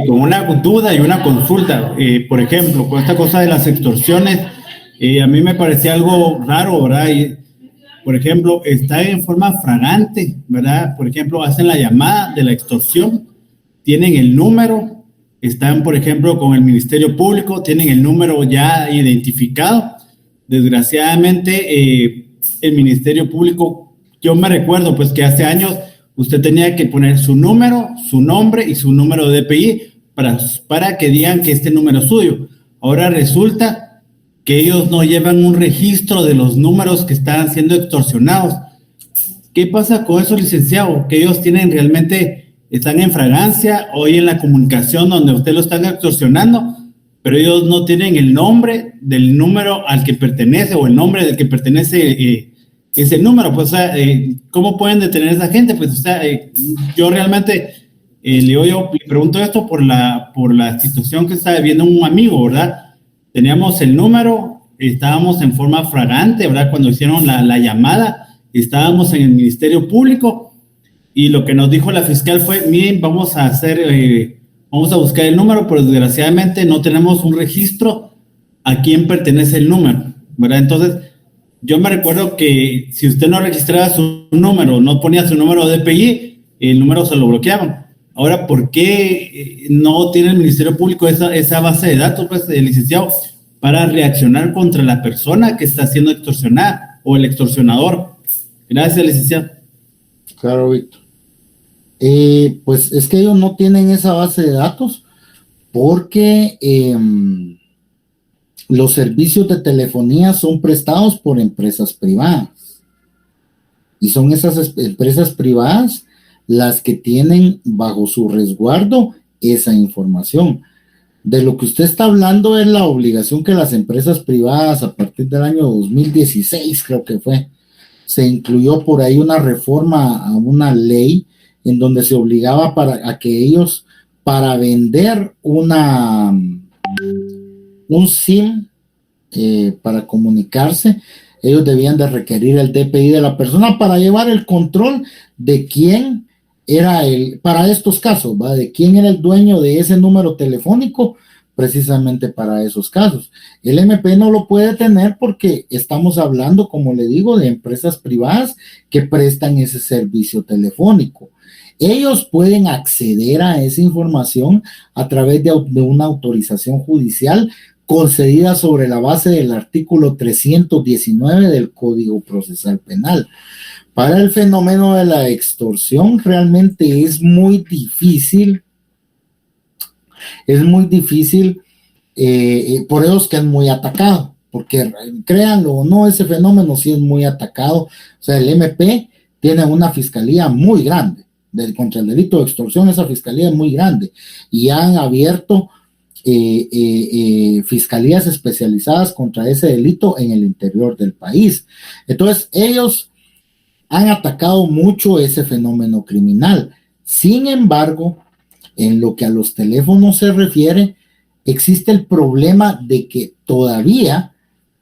S9: Con una duda y una consulta. Por ejemplo, con esta cosa de las extorsiones, a mí me parecía algo raro, ¿verdad? Por ejemplo, está en forma fragante, ¿verdad? Por ejemplo, hacen la llamada de la extorsión, tienen el número, están, por ejemplo, con el Ministerio Público, tienen el número ya identificado. Desgraciadamente, el Ministerio Público, yo me recuerdo, pues, que hace años usted tenía que poner su número, su nombre y su número de DPI para que digan que este número es suyo. Ahora resulta que ellos no llevan un registro de los números que están siendo extorsionados. ¿Qué pasa con eso, licenciado? Que ellos están en fragancia hoy en la comunicación donde usted lo están extorsionando, pero ellos no tienen el nombre del número al que pertenece o el nombre del que pertenece ese número. Pues, ¿cómo pueden detener a esa gente? Pues, yo realmente le pregunto esto por la situación que está viviendo un amigo, ¿verdad? teníamos el número, estábamos en forma flagrante, ¿verdad? Cuando hicieron la llamada, estábamos en el Ministerio Público y lo que nos dijo la fiscal fue, miren, vamos a buscar el número, pero desgraciadamente no tenemos un registro a quién pertenece el número, ¿verdad? Entonces, yo me recuerdo que si usted no registraba su número, no ponía su número de DPI, el número se lo bloqueaban. Ahora, ¿por qué no tiene el Ministerio Público esa base de datos, pues, licenciado, para reaccionar contra la persona que está siendo extorsionada o el extorsionador? Gracias, licenciado.
S1: Claro, Víctor. Pues es que ellos no tienen esa base de datos porque los servicios de telefonía son prestados por empresas privadas. Y son esas empresas privadas las que tienen bajo su resguardo esa información. De lo que usted está hablando es la obligación que las empresas privadas a partir del año 2016, creo que fue, se incluyó por ahí una reforma a una ley en donde se obligaba a que ellos, para vender un SIM para comunicarse, ellos debían de requerir el DPI de la persona para llevar el control de quién era para estos casos, ¿va? De quién era el dueño de ese número telefónico, precisamente para esos casos. El MP no lo puede tener porque estamos hablando, como le digo, de empresas privadas que prestan ese servicio telefónico. Ellos pueden acceder a esa información a través de una autorización judicial concedida sobre la base del artículo 319 del Código Procesal Penal. Para el fenómeno de la extorsión realmente es muy difícil, por eso es que es muy atacado, porque créanlo o no, ese fenómeno sí es muy atacado. O sea, el MP tiene una fiscalía muy grande, contra el delito de extorsión, esa fiscalía es muy grande, y han abierto fiscalías especializadas contra ese delito en el interior del país. Entonces, ellos han atacado mucho ese fenómeno criminal. Sin embargo, en lo que a los teléfonos se refiere, existe el problema de que todavía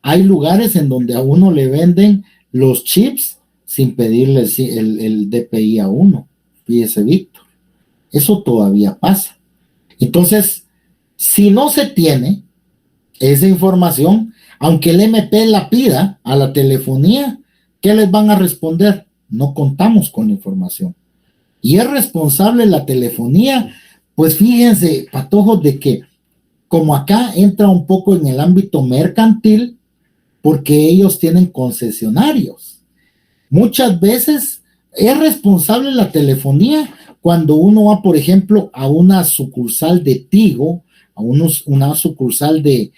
S1: hay lugares en donde a uno le venden los chips sin pedirle el DPI a uno. Fíjese, Víctor, eso todavía pasa. Entonces, si no se tiene esa información, aunque el MP la pida a la telefonía, ¿qué les van a responder? No contamos con la información. Y es responsable la telefonía, pues fíjense, patojos, de que como acá entra un poco en el ámbito mercantil, porque ellos tienen concesionarios. Muchas veces es responsable la telefonía cuando uno va, por ejemplo, a una sucursal de Tigo, a una sucursal de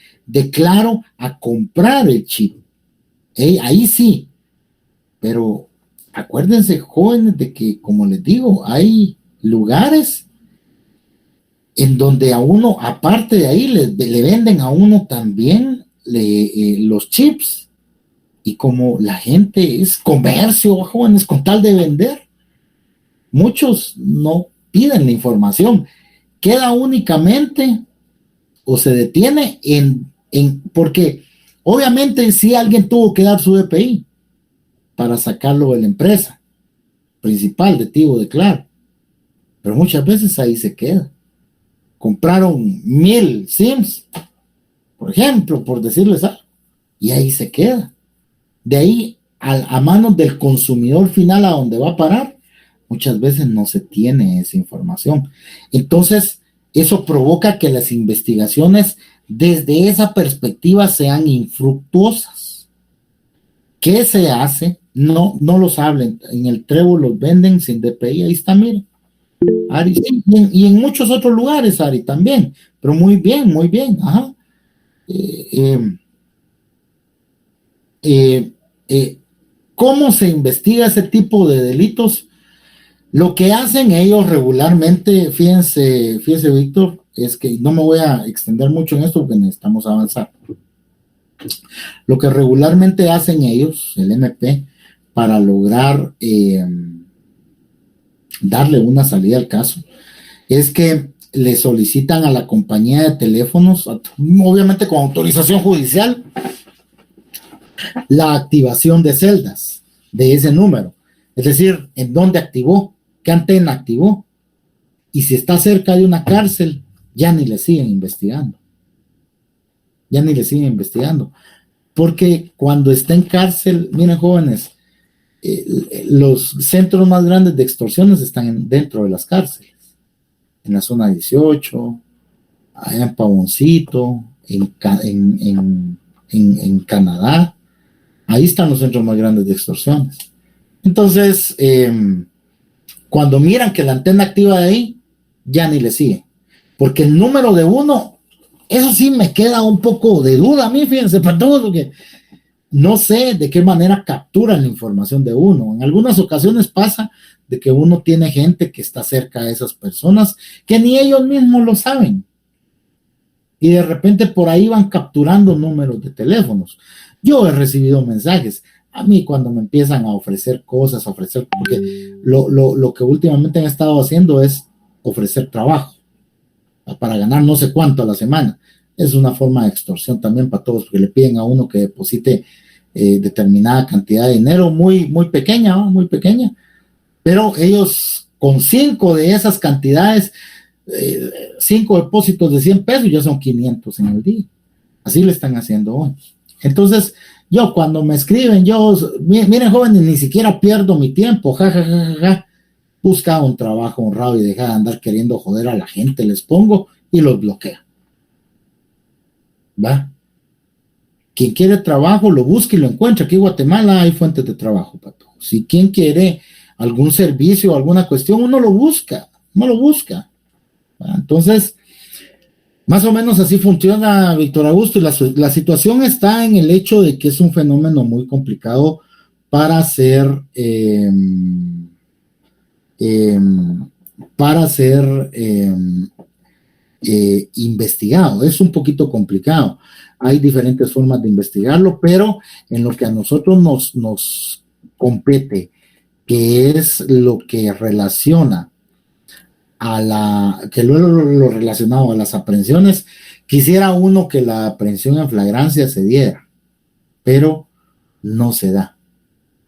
S1: Claro, a comprar el chip. Ahí sí, pero acuérdense, jóvenes, de que, como les digo, hay lugares en donde a uno, aparte de ahí, le venden a uno también los chips. Y como la gente es comercio, jóvenes, con tal de vender, muchos no piden la información. Queda únicamente o se detiene porque obviamente sí alguien tuvo que dar su DPI para sacarlo de la empresa principal de Tigo de Claro, pero muchas veces ahí se queda. Compraron 1000 SIMs, por ejemplo, por decirles algo, y ahí se queda. De ahí a manos del consumidor final, a donde va a parar, muchas veces no se tiene esa información. Entonces, eso provoca que las investigaciones desde esa perspectiva sean infructuosas. ¿Qué se hace? No los hablen. En el Trébol los venden sin DPI. Ahí está, miren. Ari, sí, y en muchos otros lugares, Ari, también. Pero muy bien, muy bien. Ajá. ¿Cómo se investiga ese tipo de delitos? Lo que hacen ellos regularmente, fíjense, Víctor, es que no me voy a extender mucho en esto porque necesitamos avanzar. Lo que regularmente hacen ellos, el MP, para lograr darle una salida al caso, es que le solicitan a la compañía de teléfonos, obviamente con autorización judicial, la activación de celdas de ese número. Es decir, en dónde activó, qué antena activó. Y si está cerca de una cárcel, ya ni le siguen investigando. Porque cuando está en cárcel, miren jóvenes, los centros más grandes de extorsiones están dentro de las cárceles. En la zona 18, allá en Pavoncito, en Canadá. Ahí están los centros más grandes de extorsiones. Entonces, cuando miran que la antena activa de ahí, ya ni le sigue. Porque el número de uno, eso sí me queda un poco de duda a mí, fíjense, para todo, porque no sé de qué manera capturan la información de uno. En algunas ocasiones pasa de que uno tiene gente que está cerca de esas personas que ni ellos mismos lo saben. Y de repente por ahí van capturando números de teléfonos. Yo he recibido mensajes. A mí cuando me empiezan a ofrecer cosas, porque lo que últimamente han estado haciendo es ofrecer trabajo para ganar no sé cuánto a la semana. Es una forma de extorsión también para todos, porque le piden a uno que deposite determinada cantidad de dinero muy, muy pequeña, ¿no? Muy pequeña, pero ellos con 5 de esas cantidades, 5 depósitos de 100 pesos ya son 500 en el día. Así le están haciendo hoy. Entonces, yo cuando me escriben, miren jóvenes, ni siquiera pierdo mi tiempo, busca un trabajo honrado y deja de andar queriendo joder a la gente, les pongo y los bloquea. ¿Va? Quien quiere trabajo, lo busca y lo encuentra. Aquí en Guatemala hay fuentes de trabajo para todos. Si quien quiere algún servicio o alguna cuestión, uno lo busca. ¿Va? Entonces, más o menos así funciona, Víctor Augusto, y la situación está en el hecho de que es un fenómeno muy complicado para ser investigado. Es un poquito complicado. Hay diferentes formas de investigarlo, pero en lo que a nosotros nos compete, que es lo que relaciona lo relacionado a las aprehensiones, quisiera uno que la aprehensión en flagrancia se diera, pero no se da.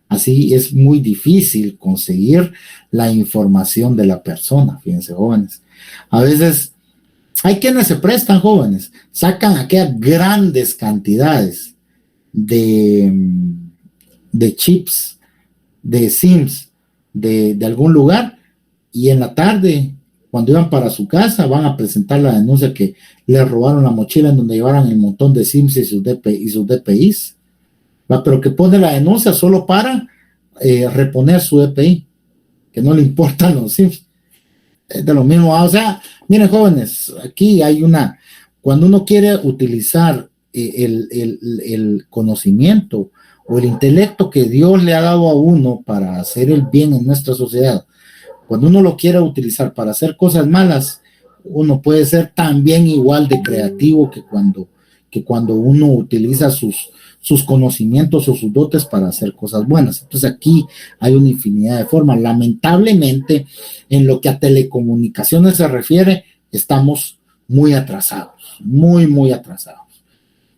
S1: Así es muy difícil conseguir la información de la persona, fíjense jóvenes. A veces hay quienes se prestan, jóvenes, sacan aquellas grandes cantidades de chips, de SIMs, de algún lugar, y en la tarde, cuando iban para su casa, van a presentar la denuncia que le robaron la mochila en donde llevaran el montón de SIMs y sus DPIs, ¿va? Pero que pone la denuncia solo para reponer su DPI, que no le importan los SIMs. Es de lo mismo, o sea, miren jóvenes, aquí hay cuando uno quiere utilizar el conocimiento o el intelecto que Dios le ha dado a uno para hacer el bien en nuestra sociedad, cuando uno lo quiere utilizar para hacer cosas malas, uno puede ser también igual de creativo que cuando uno utiliza sus conocimientos o sus dotes para hacer cosas buenas. Entonces aquí hay una infinidad de formas. Lamentablemente, en lo que a telecomunicaciones se refiere, estamos muy atrasados, muy, muy atrasados.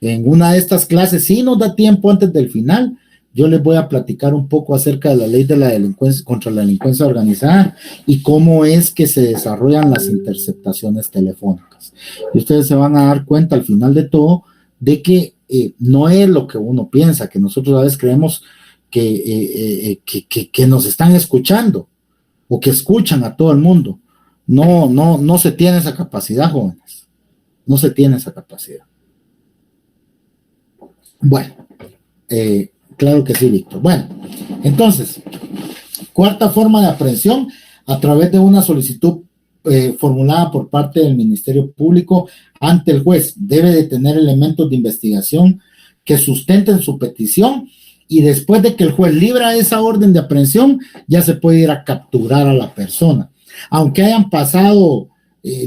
S1: En una de estas clases, si nos da tiempo antes del final, yo les voy a platicar un poco acerca de la ley de la delincuencia contra la delincuencia organizada y cómo es que se desarrollan las interceptaciones telefónicas. Y ustedes se van a dar cuenta al final de todo de que no es lo que uno piensa, que nosotros a veces creemos que nos están escuchando o que escuchan a todo el mundo. No se tiene esa capacidad, jóvenes. No se tiene esa capacidad. Bueno, claro que sí, Víctor. Bueno, entonces, cuarta forma de aprehensión, a través de una solicitud formulada por parte del Ministerio Público ante el juez. Debe de tener elementos de investigación que sustenten su petición y después de que el juez libra esa orden de aprehensión, ya se puede ir a capturar a la persona. Aunque hayan pasado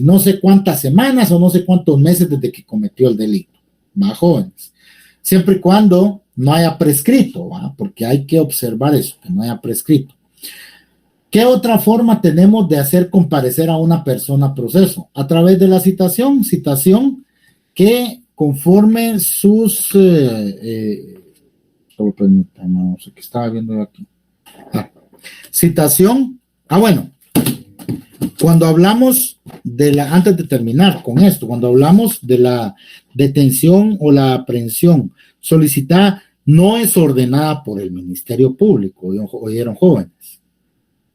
S1: no sé cuántas semanas o no sé cuántos meses desde que cometió el delito. ¿Va, jóvenes? Siempre y cuando no haya prescrito, ¿va? Porque hay que observar eso, que no haya prescrito. ¿Qué otra forma tenemos de hacer comparecer a una persona a proceso? A través de la citación que conforme sus... solo permítame, no sé qué estaba viendo yo aquí. Citación. Bueno, cuando hablamos antes de terminar con esto, cuando hablamos de la detención o la aprehensión solicitada, no es ordenada por el Ministerio Público, oyeron jóvenes.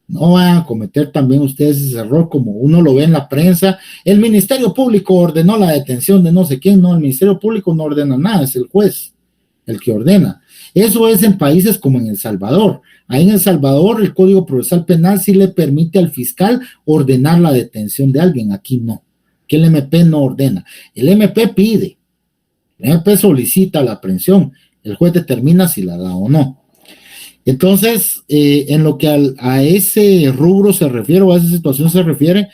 S1: No van a cometer también ustedes ese error como uno lo ve en la prensa. El Ministerio Público ordenó la detención de no sé quién. No, el Ministerio Público no ordena nada, es el juez el que ordena. Eso es en países como en El Salvador. Ahí en El Salvador el Código Procesal Penal sí le permite al fiscal ordenar la detención de alguien. Aquí no. Que el MP no ordena. El MP pide. El MP solicita la aprehensión. El juez determina si la da o no. Entonces, en lo que a ese rubro se refiere o a esa situación se refiere,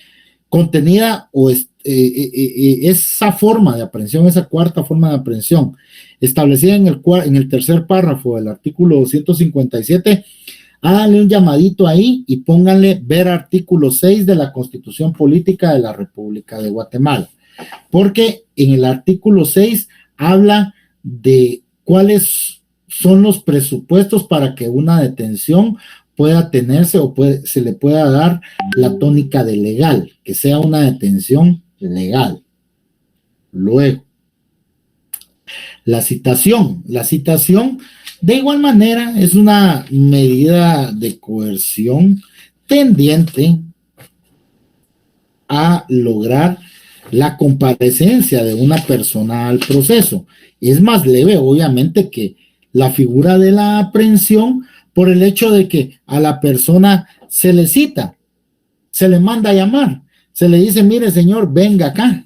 S1: contenida o esa forma de aprehensión, esa cuarta forma de aprehensión, establecida en el tercer párrafo del artículo 257, háganle un llamadito ahí y pónganle ver artículo 6 de la Constitución Política de la República de Guatemala, porque en el artículo 6 habla de cuáles son los presupuestos para que una detención pueda tenerse o se le pueda dar la tónica de legal, que sea una detención legal. Luego, la citación de igual manera es una medida de coerción tendiente a lograr la comparecencia de una persona al proceso. Es más leve, obviamente, que la figura de la aprehensión por el hecho de que a la persona se le cita, se le manda a llamar, se le dice, mire señor, venga acá,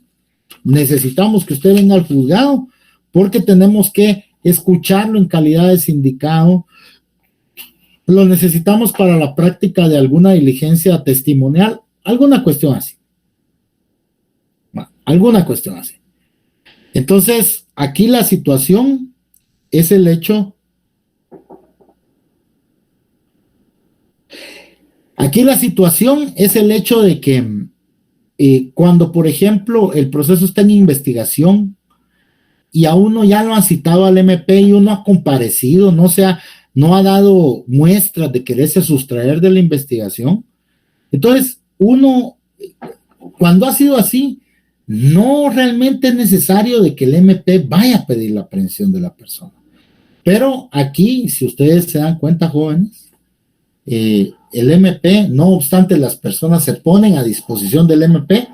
S1: necesitamos que usted venga al juzgado porque tenemos que escucharlo en calidad de sindicado, lo necesitamos para la práctica de alguna diligencia testimonial, alguna cuestión así. Bueno, alguna cuestión así. Entonces, aquí la situación es el hecho, de que cuando, por ejemplo, el proceso está en investigación y a uno ya lo han citado al MP y uno ha comparecido, no ha dado muestras de quererse sustraer de la investigación, entonces uno, cuando ha sido así, no realmente es necesario de que el MP vaya a pedir la aprehensión de la persona. Pero aquí, si ustedes se dan cuenta, jóvenes, el MP, no obstante las personas se ponen a disposición del MP,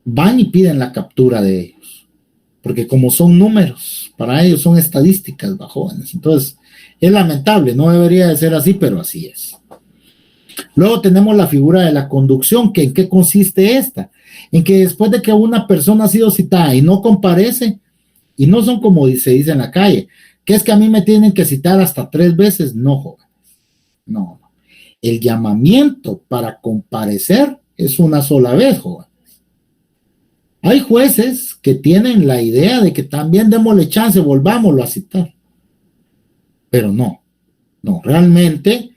S1: van y piden la captura de ellos, porque como son números, para ellos son estadísticas, jóvenes. Entonces, es lamentable, no debería de ser así, pero así es. Luego tenemos la figura de la conducción, que ¿en qué consiste esta? En que después de que una persona ha sido citada y no comparece, y no son como se dice en la calle, que es que a mí me tienen que citar hasta 3 veces, no, jóvenes, no. El llamamiento para comparecer es una sola vez, jóvenes. Hay jueces que tienen la idea de que también démosle chance, volvámoslo a citar, pero no, realmente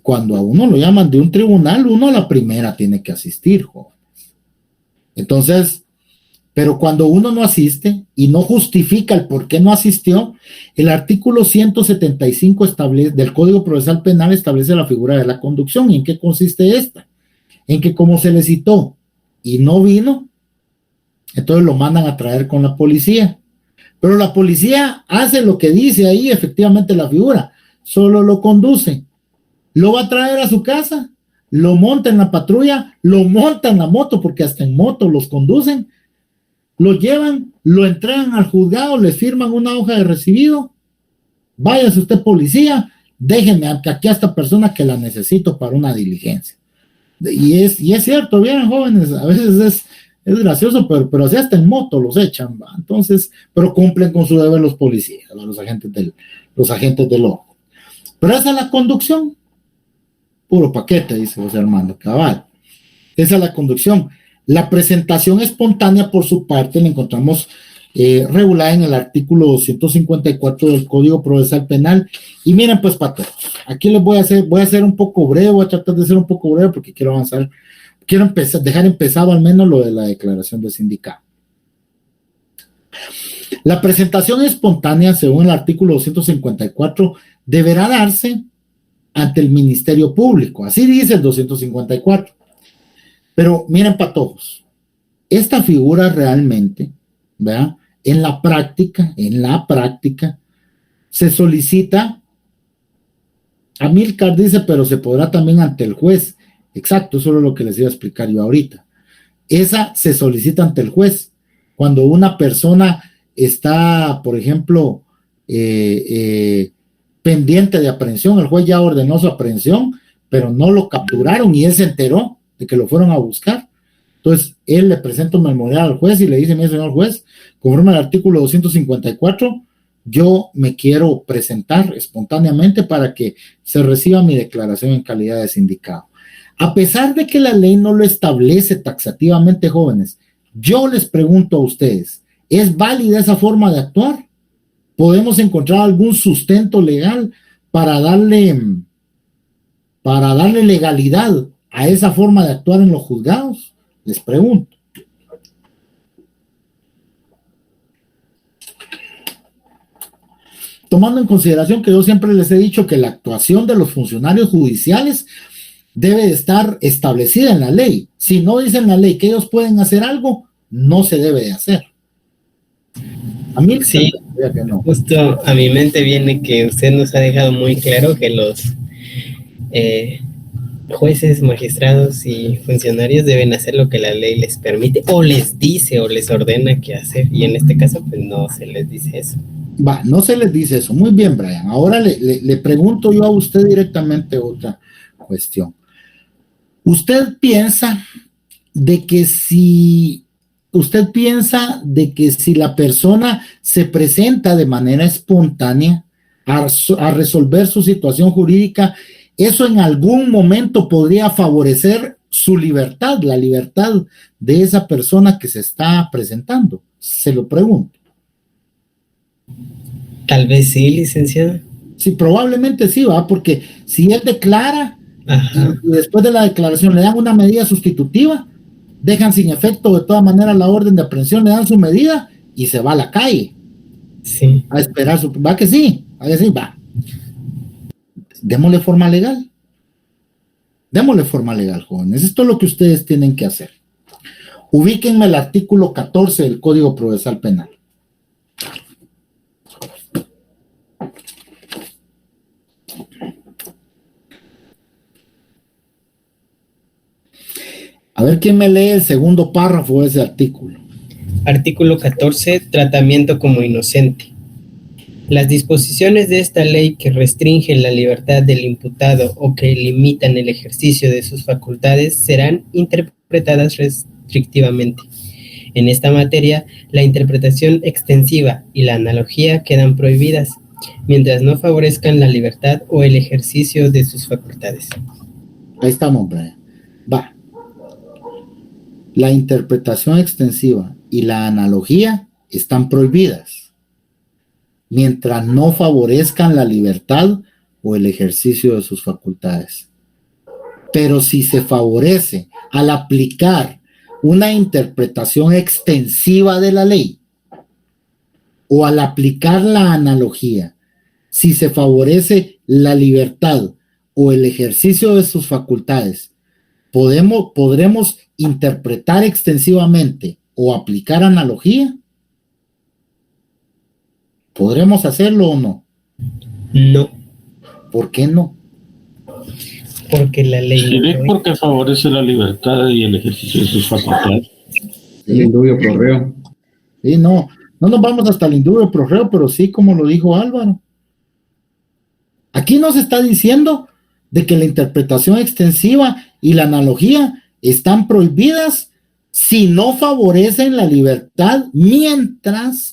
S1: cuando a uno lo llaman de un tribunal, uno a la primera tiene que asistir, jóvenes. Entonces, pero cuando uno no asiste y no justifica el por qué no asistió, el artículo 175 del Código Procesal Penal establece la figura de la conducción. ¿Y en qué consiste esta? En que como se le citó y no vino, entonces lo mandan a traer con la policía. Pero la policía hace lo que dice ahí efectivamente la figura, solo lo conduce. Lo va a traer a su casa, lo monta en la patrulla, lo monta en la moto, porque hasta en moto los conducen, lo llevan, lo entregan al juzgado, le firman una hoja de recibido, váyase usted policía, déjenme aquí a esta persona que la necesito para una diligencia. Y es cierto, bien jóvenes, a veces es gracioso, pero así hasta en moto los echan, ¿va? Entonces, pero cumplen con su deber los policías, los agentes del ojo. Pero esa es la conducción, puro paquete, dice José Armando Cabal. Esa es la conducción. La presentación espontánea, por su parte, la encontramos regulada en el artículo 254 del Código Procesal Penal. Y miren, pues, patos, aquí les voy a hacer un poco breve, voy a tratar de ser un poco breve porque quiero avanzar, dejar empezado al menos lo de la declaración de sindicado. La presentación espontánea, según el artículo 254, deberá darse ante el Ministerio Público, así dice el 254. Pero miren, patojos, esta figura realmente, ¿verdad? En la práctica, se solicita, Amílcar dice, pero se podrá también ante el juez. Exacto, eso es lo que les iba a explicar yo ahorita. Esa se solicita ante el juez. Cuando una persona está, por ejemplo, pendiente de aprehensión, el juez ya ordenó su aprehensión, pero no lo capturaron y él se enteró de que lo fueron a buscar. Entonces, él le presenta un memorial al juez y le dice: mire, señor juez, conforme al artículo 254, yo me quiero presentar espontáneamente para que se reciba mi declaración en calidad de sindicado. A pesar de que la ley no lo establece taxativamente, jóvenes, yo les pregunto a ustedes, ¿es válida esa forma de actuar? ¿Podemos encontrar algún sustento legal para darle legalidad a esa forma de actuar en los juzgados? Les pregunto. Tomando en consideración que yo siempre les he dicho que la actuación de los funcionarios judiciales debe de estar establecida en la ley. Si no dice en la ley que ellos pueden hacer algo, no se debe de hacer. A mí
S2: sí, que no. Justo a mi mente viene que usted nos ha dejado muy claro que los jueces, magistrados y funcionarios deben hacer lo que la ley les permite o les dice o les ordena que hacer, y en este caso pues no se les dice eso.
S1: No se les dice eso. Muy bien, Brian. Ahora le pregunto yo a usted directamente otra cuestión. ¿Usted piensa de que si la persona se presenta de manera espontánea a resolver su situación jurídica, eso en algún momento podría favorecer su libertad, la libertad de esa persona que se está presentando? Se lo pregunto.
S2: Tal vez sí, licenciado.
S1: Sí, probablemente sí, va, porque si él declara y después de la declaración le dan una medida sustitutiva, dejan sin efecto de todas maneras la orden de aprehensión, le dan su medida y se va a la calle.
S2: Sí.
S1: A esperar su... Va que sí, va. Démosle forma legal. Démosle forma legal, jóvenes. Esto es lo que ustedes tienen que hacer. Ubíquenme el artículo 14 del Código Procesal Penal. A ver quién me lee el segundo párrafo de ese artículo.
S2: Artículo 14, tratamiento como inocente. Las disposiciones de esta ley que restringen la libertad del imputado o que limitan el ejercicio de sus facultades serán interpretadas restrictivamente. En esta materia, la interpretación extensiva y la analogía quedan prohibidas, mientras no favorezcan la libertad o el ejercicio de sus facultades.
S1: Ahí estamos, Brian. Va. La interpretación extensiva y la analogía están prohibidas, mientras no favorezcan la libertad o el ejercicio de sus facultades. Pero si se favorece al aplicar una interpretación extensiva de la ley o al aplicar la analogía, si se favorece la libertad o el ejercicio de sus facultades, podremos interpretar extensivamente o aplicar analogía. ¿Podremos hacerlo o no?
S2: No.
S1: ¿Por qué no?
S2: Porque la ley...
S6: Sí, porque favorece la libertad y el ejercicio de sus facultades.
S4: El indubio pro reo.
S1: Sí, no nos vamos hasta el indubio pro reo, pero sí, como lo dijo Álvaro. Aquí nos está diciendo de que la interpretación extensiva y la analogía están prohibidas si no favorecen la libertad mientras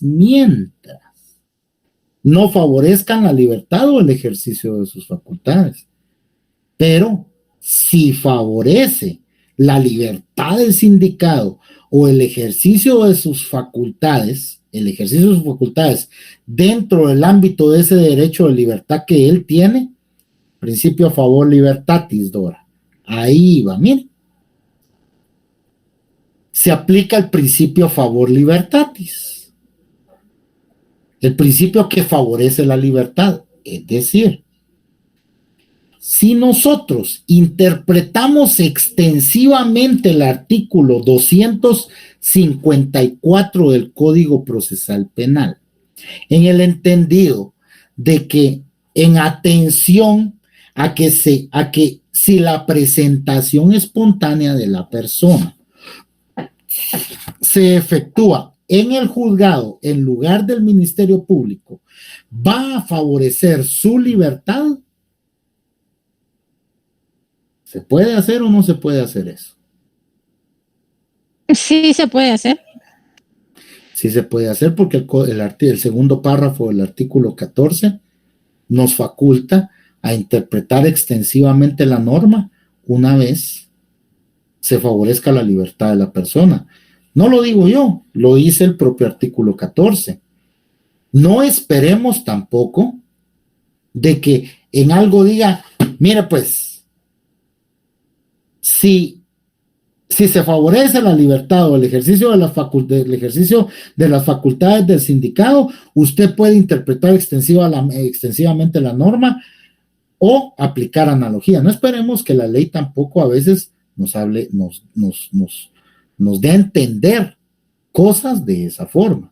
S1: no favorezcan la libertad o el ejercicio de sus facultades. Pero si favorece la libertad del sindicado o el ejercicio de sus facultades, el ejercicio de sus facultades dentro del ámbito de ese derecho de libertad que él tiene, principio a favor libertatis, Dora. Ahí va, miren. Se aplica el principio a favor libertatis. El principio que favorece la libertad. Es decir, si nosotros interpretamos extensivamente el artículo 254 del Código Procesal Penal, en el entendido de que en atención a que si la presentación espontánea de la persona se efectúa en el juzgado en lugar del Ministerio Público, va a favorecer su libertad. ¿Se puede hacer o no se puede hacer eso?
S5: Sí, se puede hacer.
S1: Sí se puede hacer porque el segundo párrafo del artículo 14 nos faculta a interpretar extensivamente la norma una vez se favorezca la libertad de la persona. No lo digo yo, lo dice el propio artículo 14. No esperemos tampoco de que en algo diga, mira pues, si se favorece la libertad o el ejercicio de las facultades del sindicado, usted puede interpretar extensivamente la norma o aplicar analogía. No esperemos que la ley tampoco a veces nos dé a entender cosas de esa forma.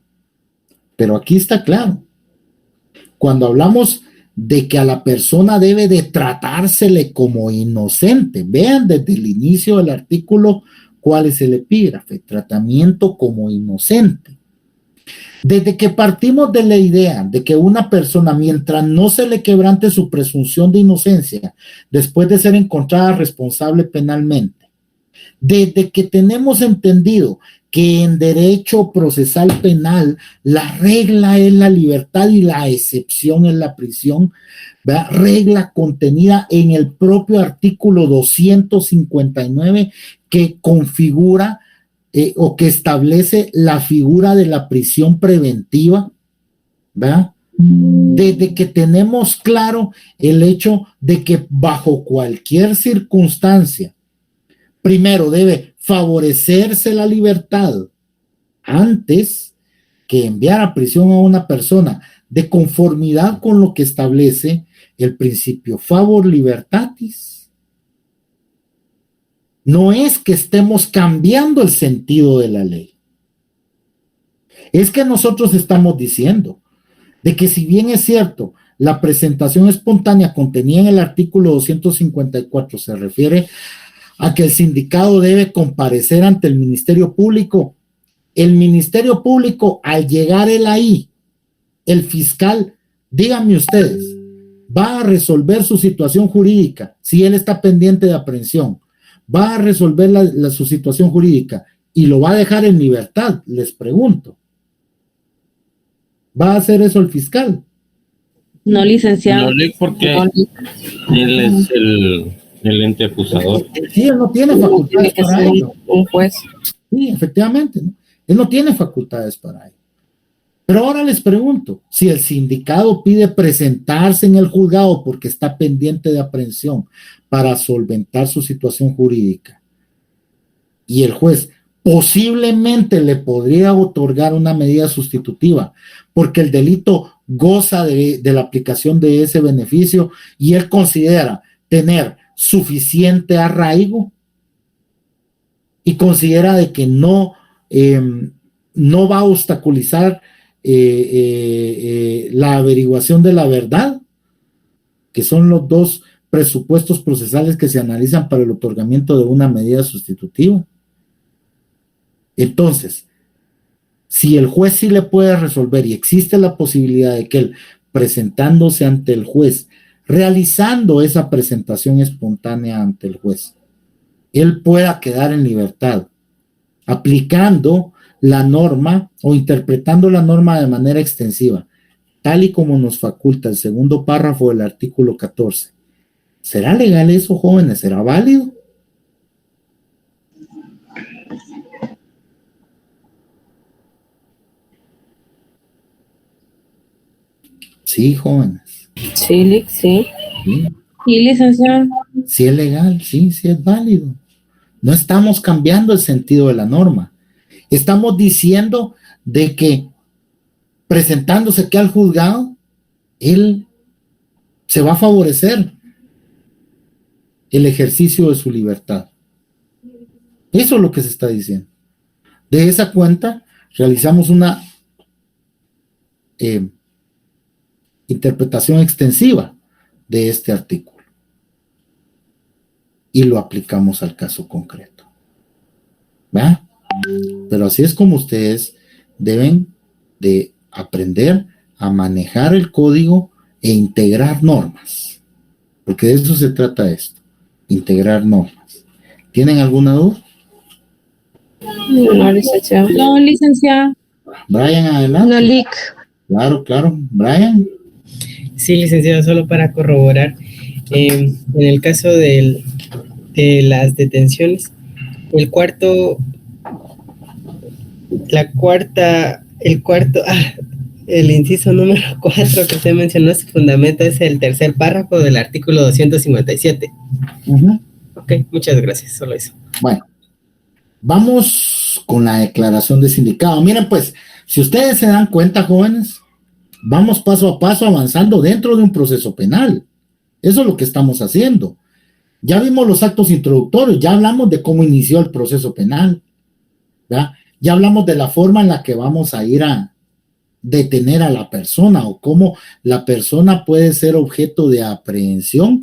S1: Pero aquí está claro. Cuando hablamos de que a la persona debe de tratársele como inocente, vean desde el inicio del artículo cuál es el epígrafe, tratamiento como inocente. Desde que partimos de la idea de que una persona, mientras no se le quebrante su presunción de inocencia, después de ser encontrada responsable penalmente, desde que tenemos entendido que en derecho procesal penal la regla es la libertad y la excepción es la prisión, ¿verdad? Regla contenida en el propio artículo 259 que configura o que establece la figura de la prisión preventiva, ¿verdad? Desde que tenemos claro el hecho de que bajo cualquier circunstancia, primero debe favorecerse la libertad antes que enviar a prisión a una persona de conformidad con lo que establece el principio favor libertatis. No es que estemos cambiando el sentido de la ley. Es que nosotros estamos diciendo de que si bien es cierto, la presentación espontánea contenida en el artículo 254 se refiere a que el sindicado debe comparecer ante el Ministerio Público. El Ministerio Público, al llegar él ahí, el fiscal, díganme ustedes, va a resolver su situación jurídica si él está pendiente de aprehensión, va a resolver su situación jurídica y lo va a dejar en libertad, les pregunto. ¿Va a hacer eso el fiscal?
S3: No, licenciado.
S10: No, porque él es el ente acusador.
S1: Sí, él no tiene facultades
S3: Tiene que
S1: para
S3: ser
S1: ello.
S3: un juez.
S1: Sí, efectivamente, ¿no? Él no tiene facultades para ello. Pero ahora les pregunto, si el sindicado pide presentarse en el juzgado porque está pendiente de aprehensión para solventar su situación jurídica y el juez posiblemente le podría otorgar una medida sustitutiva porque el delito goza de la aplicación de ese beneficio y él considera tener suficiente arraigo y considera de que no va a obstaculizar la averiguación de la verdad, que son los dos presupuestos procesales que se analizan para el otorgamiento de una medida sustitutiva. Entonces, si el juez sí le puede resolver y existe la posibilidad de que él, presentándose ante el juez, realizando esa presentación espontánea ante el juez, él pueda quedar en libertad, aplicando la norma o interpretando la norma de manera extensiva, tal y como nos faculta el segundo párrafo del artículo 14. ¿Será legal eso, jóvenes? ¿Será válido? Sí, jóvenes.
S3: Sí, sí.
S1: Sí,
S7: Sí, licenciado.
S1: sí es legal, sí es válido. No estamos cambiando el sentido de la norma. Estamos diciendo de que presentándose aquí al juzgado, él se va a favorecer el ejercicio de su libertad. Eso es lo que se está diciendo. De esa cuenta, realizamos una interpretación extensiva de este artículo y lo aplicamos al caso concreto. ¿Va? Pero así es como ustedes deben de aprender a manejar el código e integrar normas, porque de eso se trata esto, integrar normas. ¿Tienen alguna duda?
S3: No, licenciado.
S7: No, licenciado.
S1: Brian, adelante.
S7: No, Lic.
S1: Claro. Brian.
S2: Sí, licenciado, solo para corroborar, en el caso de las detenciones, el inciso número 4 que usted mencionó, su fundamento es el tercer párrafo del artículo 257. Ok, muchas gracias, solo eso.
S1: Bueno, vamos con la declaración de sindicado. Miren, pues, si ustedes se dan cuenta, jóvenes, vamos paso a paso avanzando dentro de un proceso penal. Eso es lo que estamos haciendo. Ya vimos los actos introductorios, ya hablamos de cómo inició el proceso penal, ¿verdad? Ya hablamos de la forma en la que vamos a ir a detener a la persona o cómo la persona puede ser objeto de aprehensión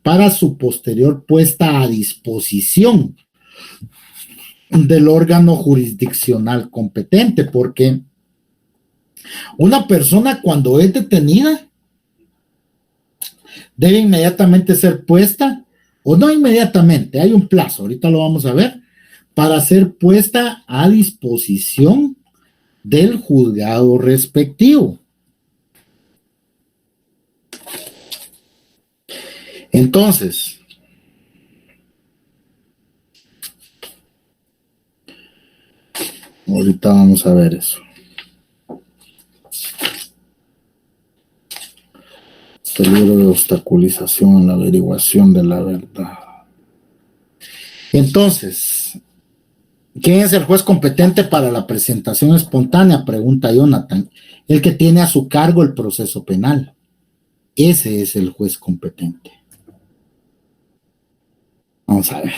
S1: para su posterior puesta a disposición del órgano jurisdiccional competente, porque una persona cuando es detenida debe inmediatamente ser puesta, o no inmediatamente, hay un plazo, ahorita lo vamos a ver, para ser puesta a disposición del juzgado respectivo. Entonces, ahorita vamos a ver eso. Peligro de obstaculización en la averiguación de la verdad. Entonces, ¿quién es el juez competente para la presentación espontánea? Pregunta Jonathan. El que tiene a su cargo el proceso penal. Ese es el juez competente. Vamos a ver.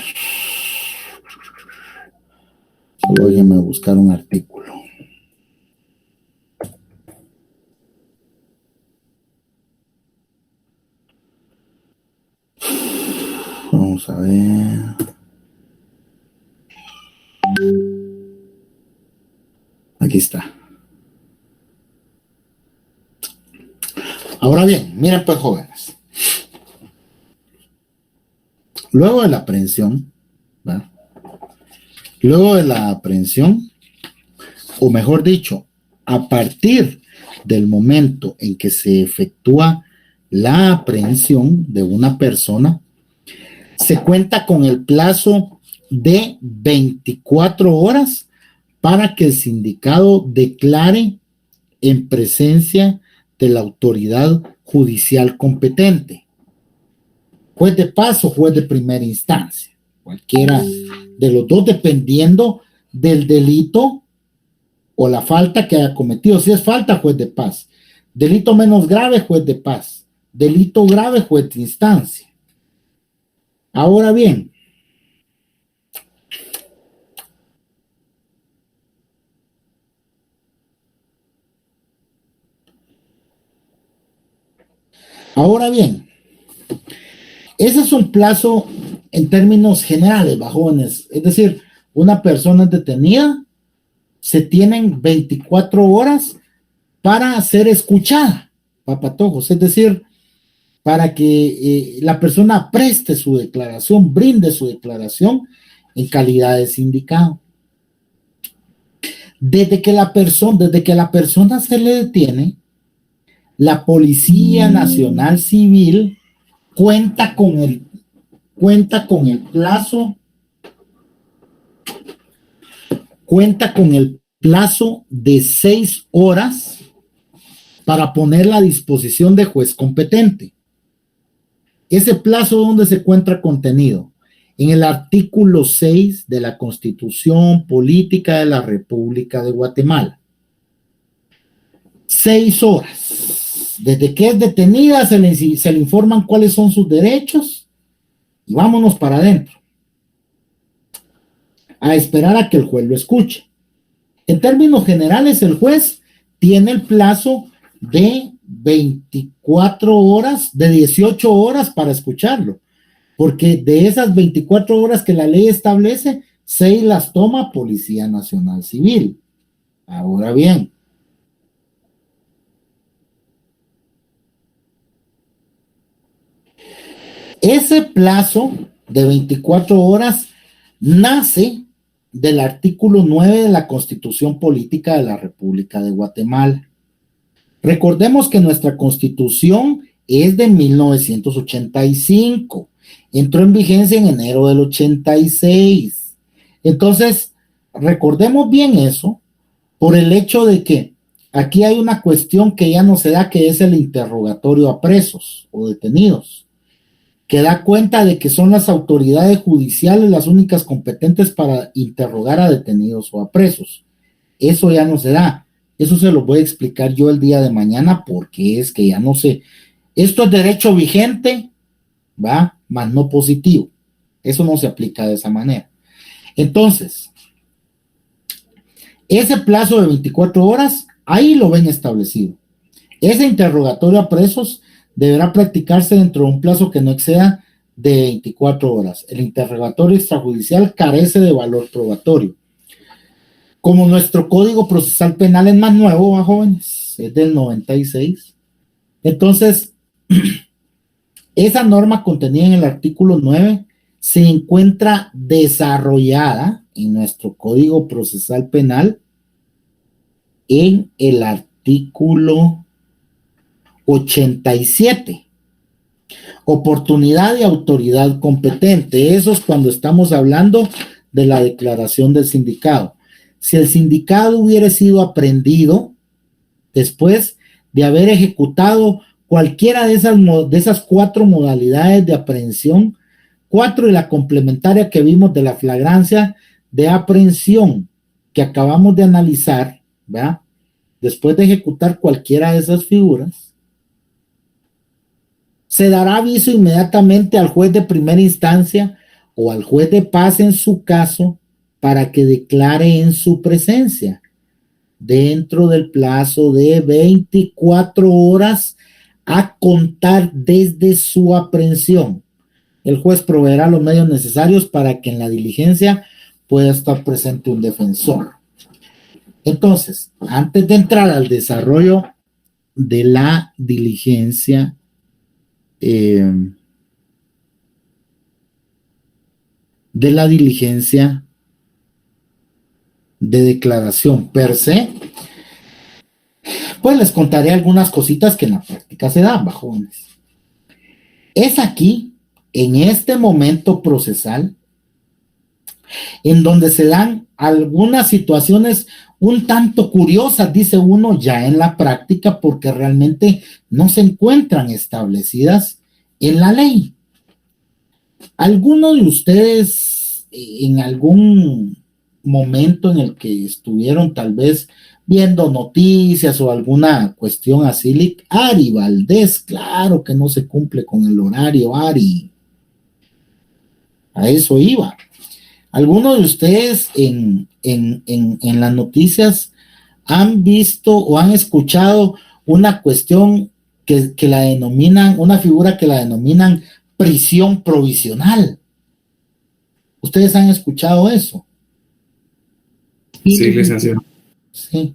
S1: Solo déjenme buscar un artículo. Vamos a ver. Aquí está. Ahora bien, miren pues, jóvenes. Luego de la aprehensión, ¿verdad? Luego de la aprehensión, o mejor dicho, a partir del momento en que se efectúa la aprehensión de una persona, se cuenta con el plazo de 24 horas para que el sindicado declare en presencia de la autoridad judicial competente, juez de paz o juez de primera instancia, cualquiera de los dos, dependiendo del delito o la falta que haya cometido. Si es falta, juez de paz; delito menos grave, juez de paz; delito grave, juez de instancia. Ahora bien, ese es un plazo en términos generales, jóvenes. Es decir, una persona es detenida, se tienen 24 horas para ser escuchada, papatojos, es decir, para que la persona preste su declaración, brinde su declaración en calidad de sindicado. Desde que la persona se le detiene, la Policía Nacional Civil cuenta con el plazo de 6 horas para ponerla a disposición de juez competente. Ese plazo, ¿dónde se encuentra contenido? En el artículo 6 de la Constitución Política de la República de Guatemala. 6 horas. Desde que es detenida se le informan cuáles son sus derechos y vámonos para adentro. A esperar a que el juez lo escuche. En términos generales, el juez tiene el plazo de 24 horas, de 18 horas para escucharlo, porque de esas 24 horas que la ley establece, 6 las toma Policía Nacional Civil. Ahora bien, ese plazo de 24 horas nace del artículo 9 de la Constitución Política de la República de Guatemala. Recordemos que nuestra Constitución es de 1985, entró en vigencia en enero del 86. Entonces, recordemos bien eso por el hecho de que aquí hay una cuestión que ya no se da, que es el interrogatorio a presos o detenidos, que da cuenta de que son las autoridades judiciales las únicas competentes para interrogar a detenidos o a presos. Eso ya no se da. Eso se lo voy a explicar yo el día de mañana, porque es que ya no sé. Esto es derecho vigente, ¿va? Más no positivo. Eso no se aplica de esa manera. Entonces, ese plazo de 24 horas, ahí lo ven establecido. Ese interrogatorio a presos deberá practicarse dentro de un plazo que no exceda de 24 horas. El interrogatorio extrajudicial carece de valor probatorio. Como nuestro Código Procesal Penal es más nuevo, jóvenes, es del 96, entonces esa norma contenida en el artículo 9 se encuentra desarrollada en nuestro Código Procesal Penal en el artículo 87. Oportunidad y autoridad competente. Eso es cuando estamos hablando de la declaración del sindicado. Si el sindicado hubiera sido aprehendido después de haber ejecutado cualquiera de esas 4 modalidades de aprehensión, 4 y la complementaria que vimos de la flagrancia de aprehensión que acabamos de analizar, ¿verdad? Después de ejecutar cualquiera de esas figuras, se dará aviso inmediatamente al juez de primera instancia o al juez de paz en su caso para que declare en su presencia dentro del plazo de 24 horas a contar desde su aprehensión. El juez proveerá los medios necesarios para que en la diligencia pueda estar presente un defensor. Entonces, antes de entrar al desarrollo de la diligencia, de declaración per se, pues les contaré algunas cositas que en la práctica se dan, jóvenes. Es aquí, en este momento procesal, en donde se dan algunas situaciones un tanto curiosas, dice uno, ya en la práctica, porque realmente no se encuentran establecidas en la ley. ¿Alguno de ustedes en algún momento en el que estuvieron tal vez viendo noticias o alguna cuestión así, Ari Valdés, claro que no se cumple con el horario, Ari, a eso iba? ¿Alguno de ustedes en las noticias han visto o han escuchado una cuestión que la denominan, una figura que la denominan prisión provisional? ¿Ustedes han escuchado eso?
S4: Sí, licenciado.
S1: Sí.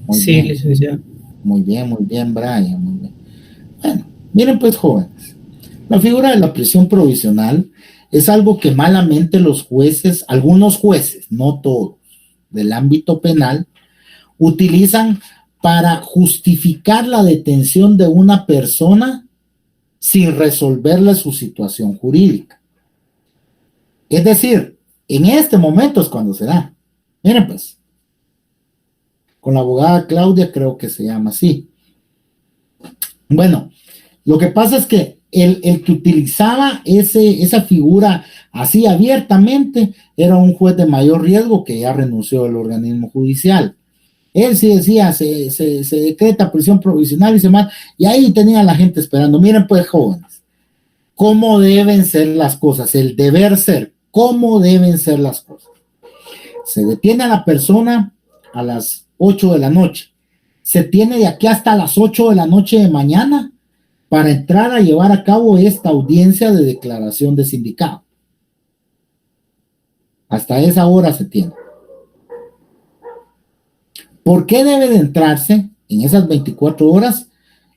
S1: Muy
S2: Sí,
S1: bien.
S2: licenciado.
S1: Muy bien, Brian. Muy bien. Bueno, miren pues, jóvenes, la figura de la prisión provisional es algo que malamente los jueces, algunos jueces, no todos, del ámbito penal, utilizan para justificar la detención de una persona sin resolverle su situación jurídica. Es decir, en este momento es cuando se da. Miren pues, con la abogada Claudia creo que se llama así. Bueno, lo que pasa es que el que utilizaba esa figura así abiertamente era un juez de mayor riesgo que ya renunció al organismo judicial. Él sí decía, se decreta prisión provisional y se manda, y ahí tenía a la gente esperando. Miren pues, jóvenes, cómo deben ser las cosas, el deber ser, cómo deben ser las cosas. Se detiene a la persona a las 8 de la noche, se tiene de aquí hasta las 8 de la noche de mañana para entrar a llevar a cabo esta audiencia de declaración de sindicado. Hasta esa hora se tiene. ¿Por qué debe de entrarse en esas 24 horas?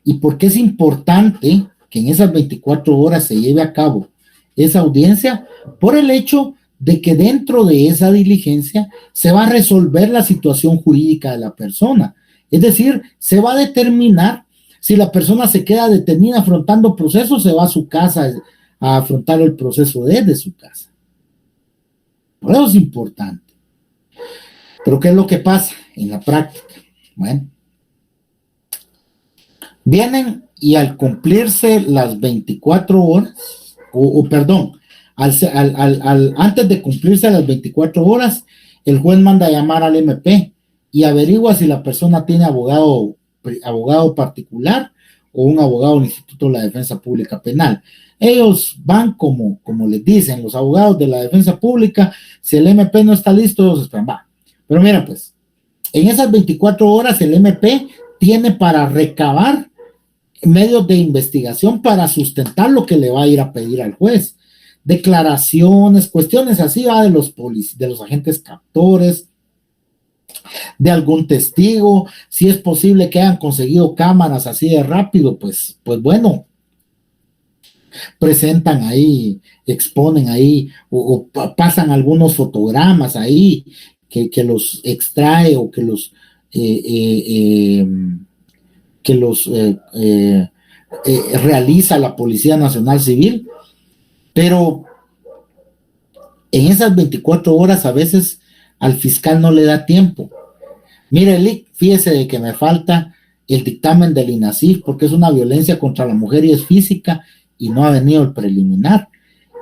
S1: ¿Y por qué es importante que en esas 24 horas se lleve a cabo esa audiencia? Por el hecho de que dentro de esa diligencia se va a resolver la situación jurídica de la persona. Es decir, se va a determinar si la persona se queda detenida afrontando procesos, se va a su casa a afrontar el proceso desde su casa. Por eso es importante. Pero ¿qué es lo que pasa en la práctica? Bueno, vienen y al cumplirse las 24 horas, perdón, antes de cumplirse las 24 horas, el juez manda a llamar al MP y averigua si la persona tiene abogado particular o un abogado del Instituto de la Defensa Pública Penal. Ellos van como les dicen, los abogados de la defensa pública, si el MP no está listo, ellos esperan, va. Pero mira pues, en esas 24 horas el MP tiene para recabar medios de investigación para sustentar lo que le va a ir a pedir al juez. Declaraciones, cuestiones así, de los agentes captores, de algún testigo, si es posible que hayan conseguido cámaras así de rápido, pues bueno, presentan ahí, exponen ahí, o pasan algunos fotogramas ahí, que los extrae o que los realiza la Policía Nacional Civil, pero en esas 24 horas a veces al fiscal no le da tiempo. Mire, Lick, fíjese de que me falta el dictamen del INASIF porque es una violencia contra la mujer y es física y no ha venido el preliminar.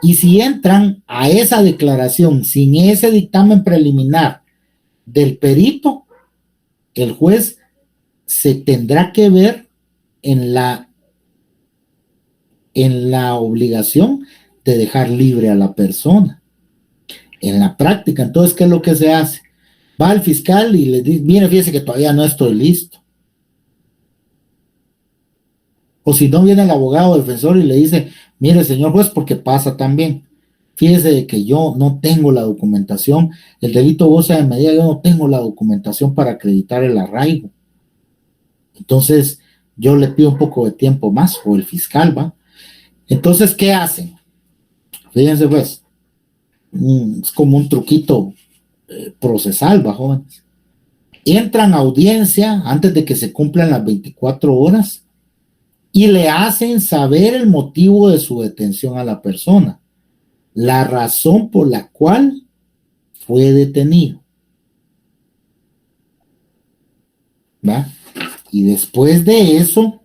S1: Y si entran a esa declaración sin ese dictamen preliminar del perito, el juez se tendrá que ver en la obligación de dejar libre a la persona. En la práctica, entonces, ¿qué es lo que se hace? Va el fiscal y le dice, mire, fíjese que todavía no estoy listo. O si no, viene el abogado defensor y le dice, mire, señor juez, porque pasa también. Fíjese de que yo no tengo la documentación, el delito goza de medida, yo no tengo la documentación para acreditar el arraigo. Entonces, yo le pido un poco de tiempo más, o el fiscal va. Entonces, ¿qué hacen? Fíjense pues, es como un truquito procesal, ¿va, jóvenes? Entran a audiencia antes de que se cumplan las 24 horas y le hacen saber el motivo de su detención a la persona, la razón por la cual fue detenido. ¿Va? Y después de eso,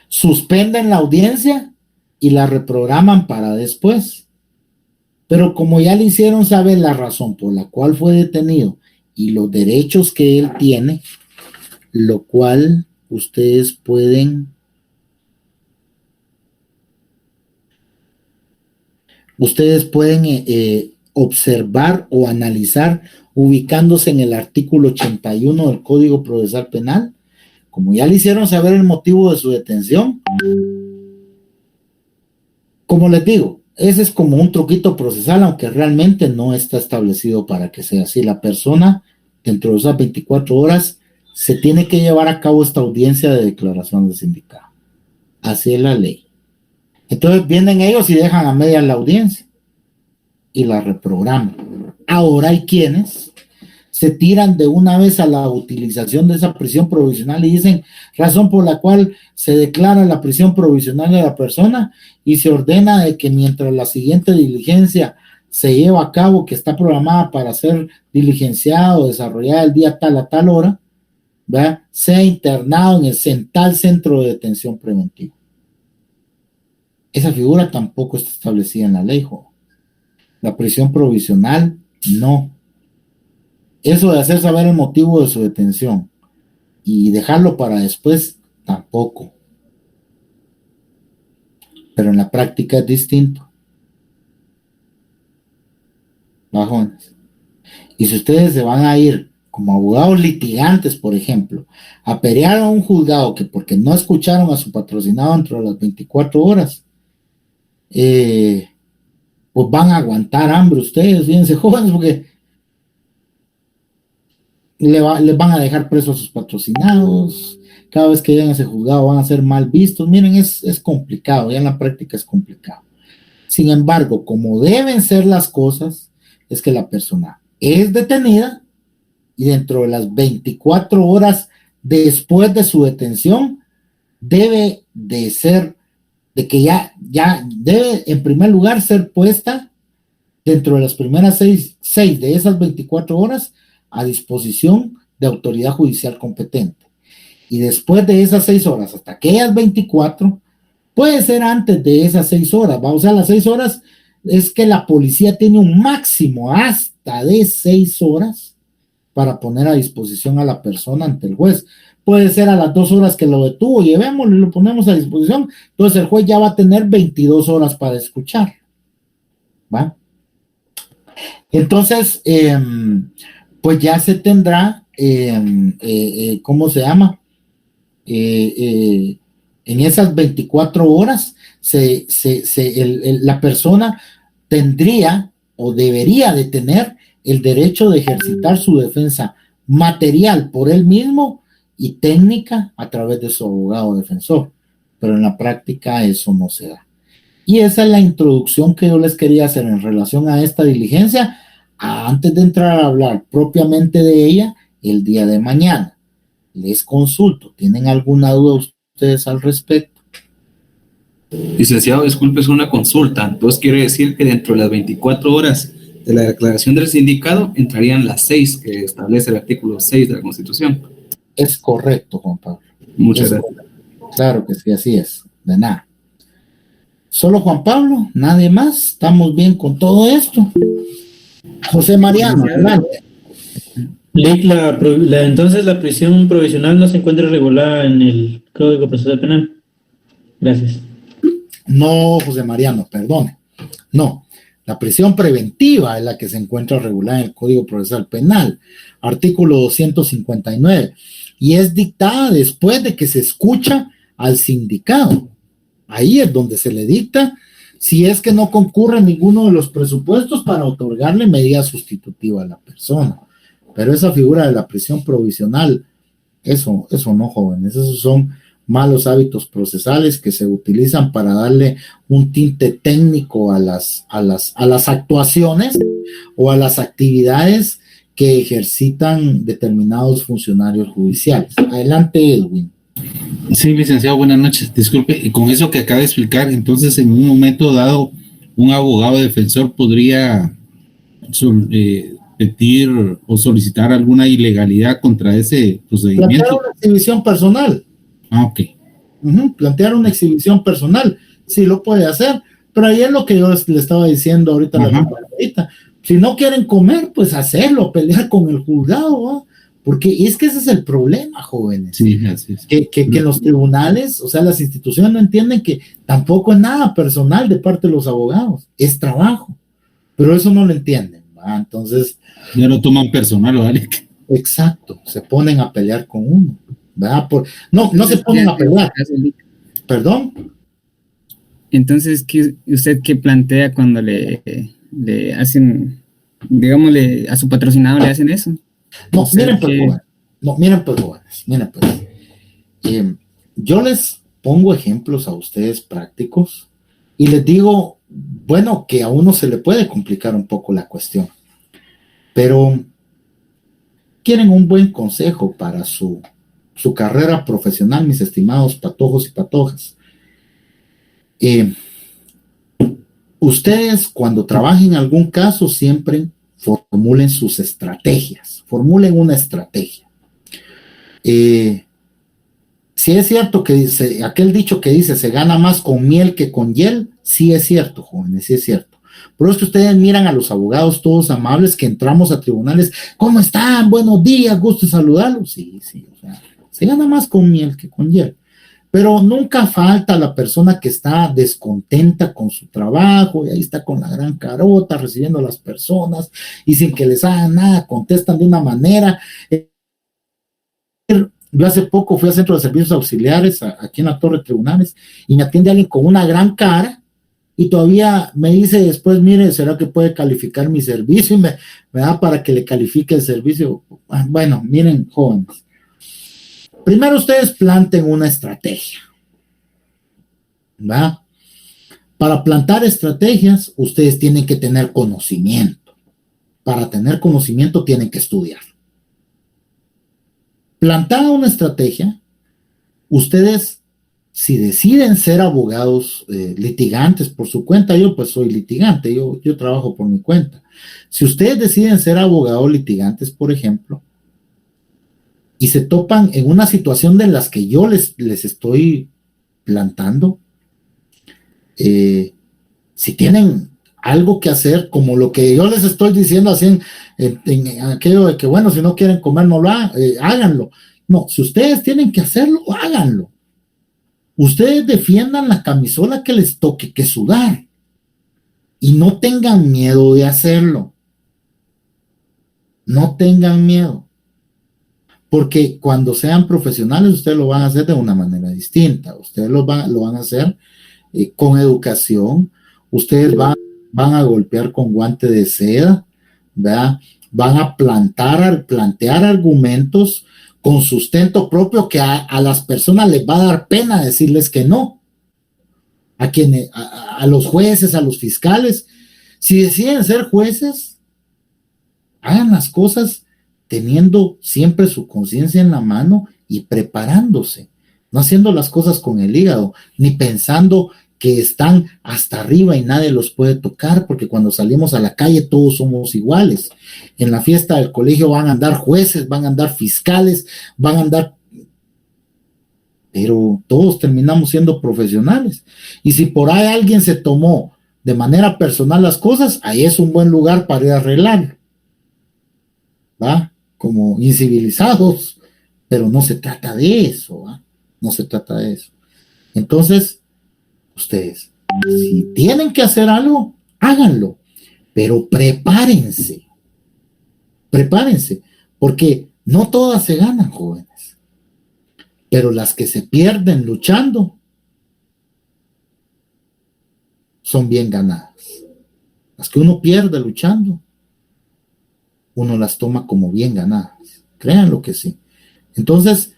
S1: suspenden la audiencia y la reprograman para después. Pero como ya le hicieron saber la razón por la cual fue detenido y los derechos que él tiene, lo cual ustedes pueden observar o analizar ubicándose en el artículo 81 del Código Procesal Penal. Como ya le hicieron saber el motivo de su detención, como les digo, ese es como un truquito procesal, aunque realmente no está establecido para que sea así. La persona, dentro de esas 24 horas, se tiene que llevar a cabo esta audiencia de declaración de sindicado. Así es la ley. Entonces vienen ellos y dejan a media la audiencia y la reprograman. Ahora hay quienes se tiran de una vez a la utilización de esa prisión provisional y dicen razón por la cual se declara la prisión provisional de la persona y se ordena de que mientras la siguiente diligencia se lleva a cabo, que está programada para ser diligenciada o desarrollada el día tal a tal hora, ¿verdad?, sea internado en tal centro de detención preventiva. Esa figura tampoco está establecida en la ley, joven. La prisión provisional, no. Eso de hacer saber el motivo de su detención y dejarlo para después, tampoco. Pero en la práctica es distinto. ¿Va, jóvenes? Y si ustedes se van a ir como abogados litigantes, por ejemplo, a pelear a un juzgado que porque no escucharon a su patrocinado dentro de las 24 horas, pues van a aguantar hambre ustedes, fíjense, jóvenes, porque les van a dejar presos a sus patrocinados. Cada vez que lleguen a ese juzgado van a ser mal vistos. Miren, es complicado, ya en la práctica es complicado. Sin embargo, como deben ser las cosas, es que la persona es detenida y dentro de las 24 horas después de su detención debe de ser, de que ya debe en primer lugar ser puesta dentro de las primeras 6 de esas 24 horas a disposición de autoridad judicial competente. Y después de esas 6 horas, hasta aquellas 24, puede ser antes de esas 6 horas, ¿va? O sea, las 6 horas es que la policía tiene un máximo hasta de 6 horas para poner a disposición a la persona ante el juez. Puede ser a las 2 horas que lo detuvo, llevémoslo y lo ponemos a disposición, entonces el juez ya va a tener 22 horas para escuchar, ¿va? Entonces, pues ya se tendrá, ¿cómo se llama? En esas 24 horas la persona tendría o debería de tener el derecho de ejercitar su defensa material por él mismo y técnica a través de su abogado defensor, pero en la práctica eso no se da. Y esa es la introducción que yo les quería hacer en relación a esta diligencia antes de entrar a hablar propiamente de ella el día de mañana. Les consulto, ¿tienen alguna duda ustedes al respecto?
S11: Licenciado, disculpe, es una consulta. Entonces quiere decir que dentro de las 24 horas de la declaración del sindicato entrarían las 6 que establece el artículo 6 de la Constitución.
S1: Es correcto, Juan Pablo.
S11: Muchas gracias.
S1: Claro que sí, así es. De nada. Solo Juan Pablo, nadie más. Estamos bien con todo esto. José Mariano, adelante.
S12: Entonces la prisión provisional no se encuentra regulada en el Código Procesal Penal. Gracias.
S1: No, José Mariano, perdone. No, la prisión preventiva es la que se encuentra regulada en el Código Procesal Penal, artículo 259, y es dictada después de que se escucha al sindicado. Ahí es donde se le dicta si es que no concurre ninguno de los presupuestos para otorgarle medida sustitutiva a la persona. Pero esa figura de la prisión provisional, eso no, jóvenes, esos son malos hábitos procesales que se utilizan para darle un tinte técnico a las actuaciones o a las actividades que ejercitan determinados funcionarios judiciales. Adelante, Edwin.
S6: Sí, licenciado, buenas noches. Disculpe, con eso que acaba de explicar, entonces en un momento dado, un abogado defensor podría pedir o solicitar alguna ilegalidad contra ese procedimiento.
S1: Plantear una exhibición personal.
S6: Ah, ok.
S1: Plantear una exhibición personal, sí lo puede hacer, pero ahí es lo que yo le estaba diciendo ahorita a la compañerita. Si no quieren comer, pues hacerlo, pelear con el juzgado, ¿va? Porque es que ese es el problema, jóvenes.
S6: Sí, así es.
S1: Que los tribunales, o sea, las instituciones no entienden que tampoco es nada personal de parte de los abogados, es trabajo, pero eso no lo entienden, ¿va? Entonces...
S6: Ya lo toman personal, ¿vale?
S1: Exacto, se ponen a pelear con uno, ¿verdad? No se ponen a pelear. ¿Perdón?
S2: Entonces, ¿usted qué plantea cuando le hacen, digámosle, a su patrocinado le hacen eso?
S1: No, miren pues, jóvenes. Yo les pongo ejemplos a ustedes prácticos y les digo, bueno, que a uno se le puede complicar un poco la cuestión, pero quieren un buen consejo para su carrera profesional, mis estimados patojos y patojas. Ustedes cuando trabajen en algún caso siempre formulen sus estrategias, formulen una estrategia. Si es cierto que dice, aquel dicho que dice se gana más con miel que con hiel, sí es cierto, jóvenes, sí es cierto. Pero es que ustedes miran a los abogados todos amables que entramos a tribunales, ¿cómo están? Buenos días, gusto saludarlos. Sí, o sea, se gana más con miel que con hiel. Pero nunca falta la persona que está descontenta con su trabajo y ahí está con la gran carota recibiendo a las personas y sin que les hagan nada, contestan de una manera. Yo hace poco fui al centro de servicios auxiliares aquí en la Torre de Tribunales y me atiende alguien con una gran cara y todavía me dice después, mire, ¿será que puede calificar mi servicio? Y me da para que le califique el servicio. Bueno, miren, jóvenes. Primero ustedes planten una estrategia, ¿va? Para plantar estrategias, ustedes tienen que tener conocimiento. Para tener conocimiento tienen que estudiar. Plantada una estrategia, ustedes, si deciden ser abogados litigantes por su cuenta, yo pues soy litigante, yo trabajo por mi cuenta. Si ustedes deciden ser abogados litigantes, por ejemplo, y se topan en una situación de las que yo les estoy plantando, si tienen algo que hacer, como lo que yo les estoy diciendo así en aquello de que, bueno, si no quieren comer, no lo hagan, háganlo. No, si ustedes tienen que hacerlo, háganlo. Ustedes defiendan la camisola que les toque que sudar y no tengan miedo de hacerlo. No tengan miedo. Porque cuando sean profesionales, ustedes lo van a hacer de una manera distinta. Ustedes lo van a hacer con educación. Ustedes van a golpear con guante de seda, ¿verdad? Van a plantear argumentos con sustento propio que a las personas les va a dar pena decirles que no. A los jueces, a los fiscales. Si deciden ser jueces, hagan las cosas teniendo siempre su conciencia en la mano y preparándose, no haciendo las cosas con el hígado, ni pensando que están hasta arriba y nadie los puede tocar, porque cuando salimos a la calle todos somos iguales. En la fiesta del colegio van a andar jueces, van a andar fiscales, van a andar... Pero todos terminamos siendo profesionales. Y si por ahí alguien se tomó de manera personal las cosas, ahí es un buen lugar para ir a arreglarlo. ¿Va? Como incivilizados, pero no se trata de eso, ¿va? No se trata de eso. Entonces, ustedes, si tienen que hacer algo, háganlo, pero prepárense, porque no todas se ganan, jóvenes, pero las que se pierden luchando son bien ganadas. Las que uno pierde luchando, uno las toma como bien ganadas. Créanlo que sí. Entonces,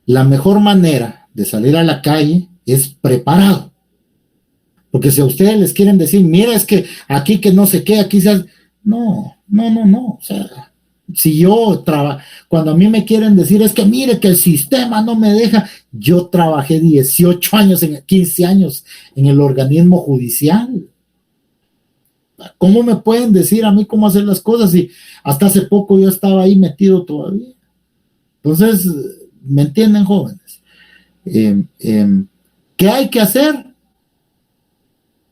S1: la mejor manera de salir a la calle es preparado. Porque si a ustedes les quieren decir, mira, es que aquí que no sé qué, aquí se hace... No. O sea, si yo cuando a mí me quieren decir, es que mire que el sistema no me deja, yo trabajé 18 años, 15 años en el organismo judicial. ¿Cómo me pueden decir a mí cómo hacer las cosas si hasta hace poco yo estaba ahí metido todavía? Entonces, ¿me entienden, jóvenes? ¿Qué hay que hacer?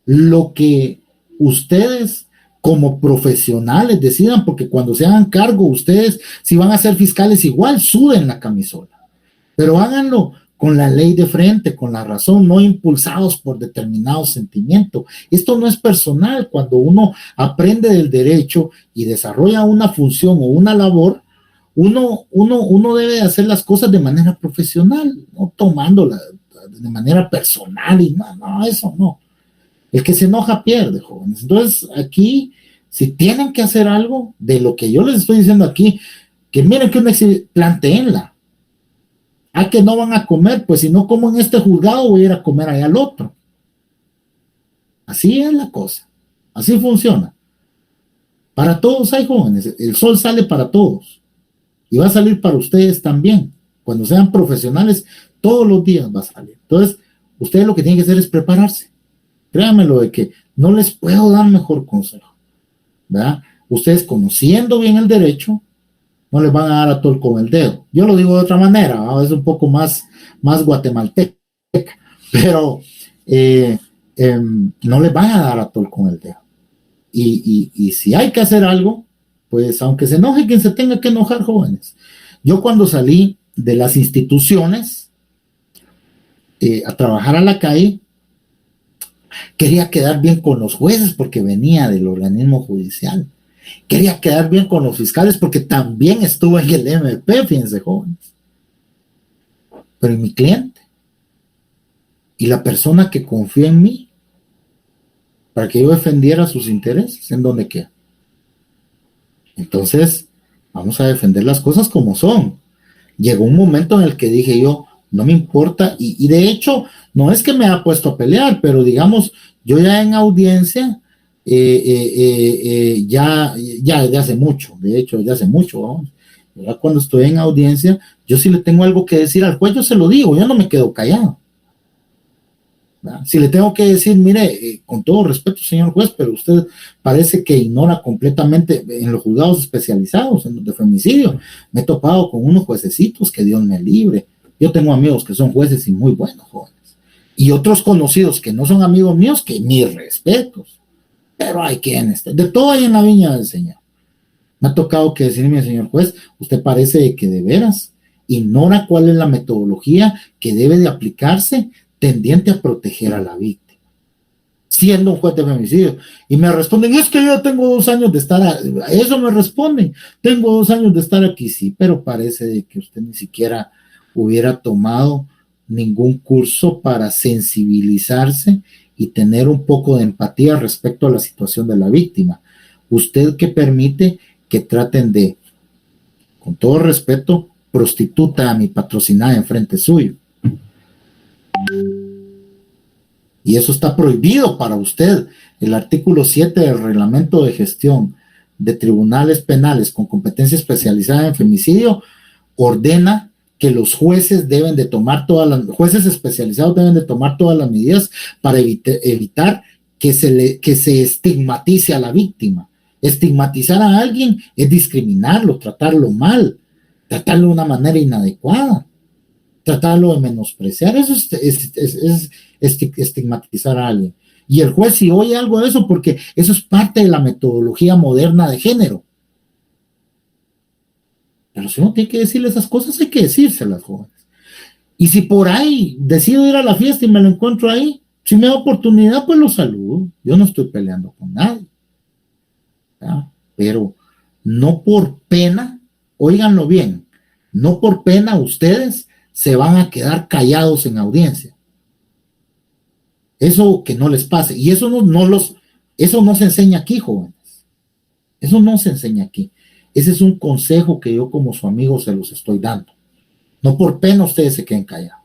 S1: Lo que ustedes como profesionales decidan, porque cuando se hagan cargo ustedes, si van a ser fiscales igual, suden la camisola, pero háganlo con la ley de frente, con la razón, no impulsados por determinado sentimiento. Esto no es personal. Cuando uno aprende del derecho y desarrolla una función o una labor, uno debe hacer las cosas de manera profesional, no tomándola de manera personal y no, eso no. El que se enoja pierde, jóvenes. Entonces, aquí, si tienen que hacer algo de lo que yo les estoy diciendo aquí, que miren que planteenla. ¿A que no van a comer? Pues si no como en este juzgado, voy a ir a comer allá al otro. Así es la cosa. Así funciona. Para todos hay, jóvenes. El sol sale para todos. Y va a salir para ustedes también. Cuando sean profesionales, todos los días va a salir. Entonces, ustedes lo que tienen que hacer es prepararse. Créanmelo de que no les puedo dar mejor consejo, ¿verdad? Ustedes conociendo bien el derecho, no les van a dar a tol con el dedo. Yo lo digo de otra manera, ¿no? Es un poco más guatemalteca, pero no les van a dar a tol con el dedo. Y si hay que hacer algo, pues aunque se enoje quien se tenga que enojar, jóvenes. Yo cuando salí de las instituciones a trabajar a la calle, quería quedar bien con los jueces porque venía del organismo judicial. Quería quedar bien con los fiscales porque también estuve en el MP, fíjense, jóvenes. Pero ¿y mi cliente? ¿Y la persona que confía en mí para que yo defendiera sus intereses? ¿En dónde queda? Entonces, vamos a defender las cosas como son. Llegó un momento en el que dije yo, no me importa, y de hecho, no es que me haya puesto a pelear, pero digamos, yo ya en audiencia, ya desde hace mucho, de hecho, desde hace mucho, vamos. Ya cuando estoy en audiencia, yo si le tengo algo que decir al juez, yo se lo digo, yo no me quedo callado. ¿Verdad? Si le tengo que decir, mire, con todo respeto, señor juez, pero usted parece que ignora completamente en los juzgados especializados, en los de femicidio. Me he topado con unos juececitos que Dios me libre. Yo tengo amigos que son jueces y muy buenos, jóvenes. Y otros conocidos que no son amigos míos, que mis respetos. Pero hay quienes, de todo hay en la viña del Señor. Me ha tocado que decirme, señor juez, usted parece que de veras ignora cuál es la metodología que debe de aplicarse tendiente a proteger a la víctima, siendo un juez de femicidio. Y me responden, es que yo tengo 2 años de estar, eso me responden, tengo 2 años de estar aquí, sí, pero parece de que usted ni siquiera hubiera tomado ningún curso para sensibilizarse y tener un poco de empatía respecto a la situación de la víctima. Usted que permite que traten de, con todo respeto, prostituta a mi patrocinada en frente suyo. Y eso está prohibido para usted. El artículo 7 del reglamento de gestión de tribunales penales con competencia especializada en femicidio ordena que los jueces deben de tomar jueces especializados deben de tomar todas las medidas para evitar que se estigmatice a la víctima. Estigmatizar a alguien es discriminarlo, tratarlo mal, tratarlo de una manera inadecuada, tratarlo de menospreciar. Eso es estigmatizar a alguien. Y el juez, si oye algo de eso, porque eso es parte de la metodología moderna de género. Pero si uno tiene que decirle esas cosas, hay que decírselas, jóvenes. Y si por ahí decido ir a la fiesta y me lo encuentro ahí, si me da oportunidad, pues lo saludo. Yo no estoy peleando con nadie. ¿Ya? Pero no por pena, óiganlo bien, no por pena ustedes se van a quedar callados en audiencia. Eso que no les pase. Y eso eso no se enseña aquí, jóvenes. Eso no se enseña aquí. Ese es un consejo que yo como su amigo se los estoy dando. No por pena ustedes se queden callados.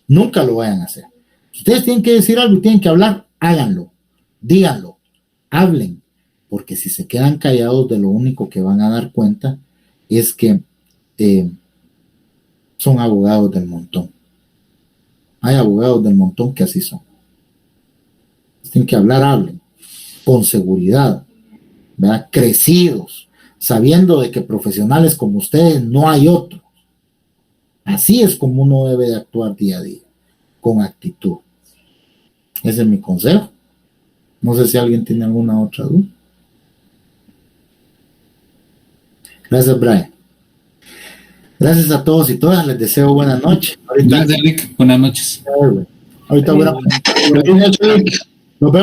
S1: Nunca lo vayan a hacer. Si ustedes tienen que decir algo y tienen que hablar, háganlo. Díganlo. Hablen. Porque si se quedan callados, de lo único que van a dar cuenta es que son abogados del montón. Hay abogados del montón que así son. Tienen que hablar, hablen. Con seguridad. ¿Verdad? Crecidos. Sabiendo de que profesionales como ustedes no hay otros. Así es como uno debe de actuar día a día, con actitud. Ese es mi consejo. No sé si alguien tiene alguna otra duda. Gracias, Brian. Gracias a todos y todas. Les deseo buena noche.
S6: Gracias, Rick. Buenas noches.
S1: Ahorita voy a... Nos vemos.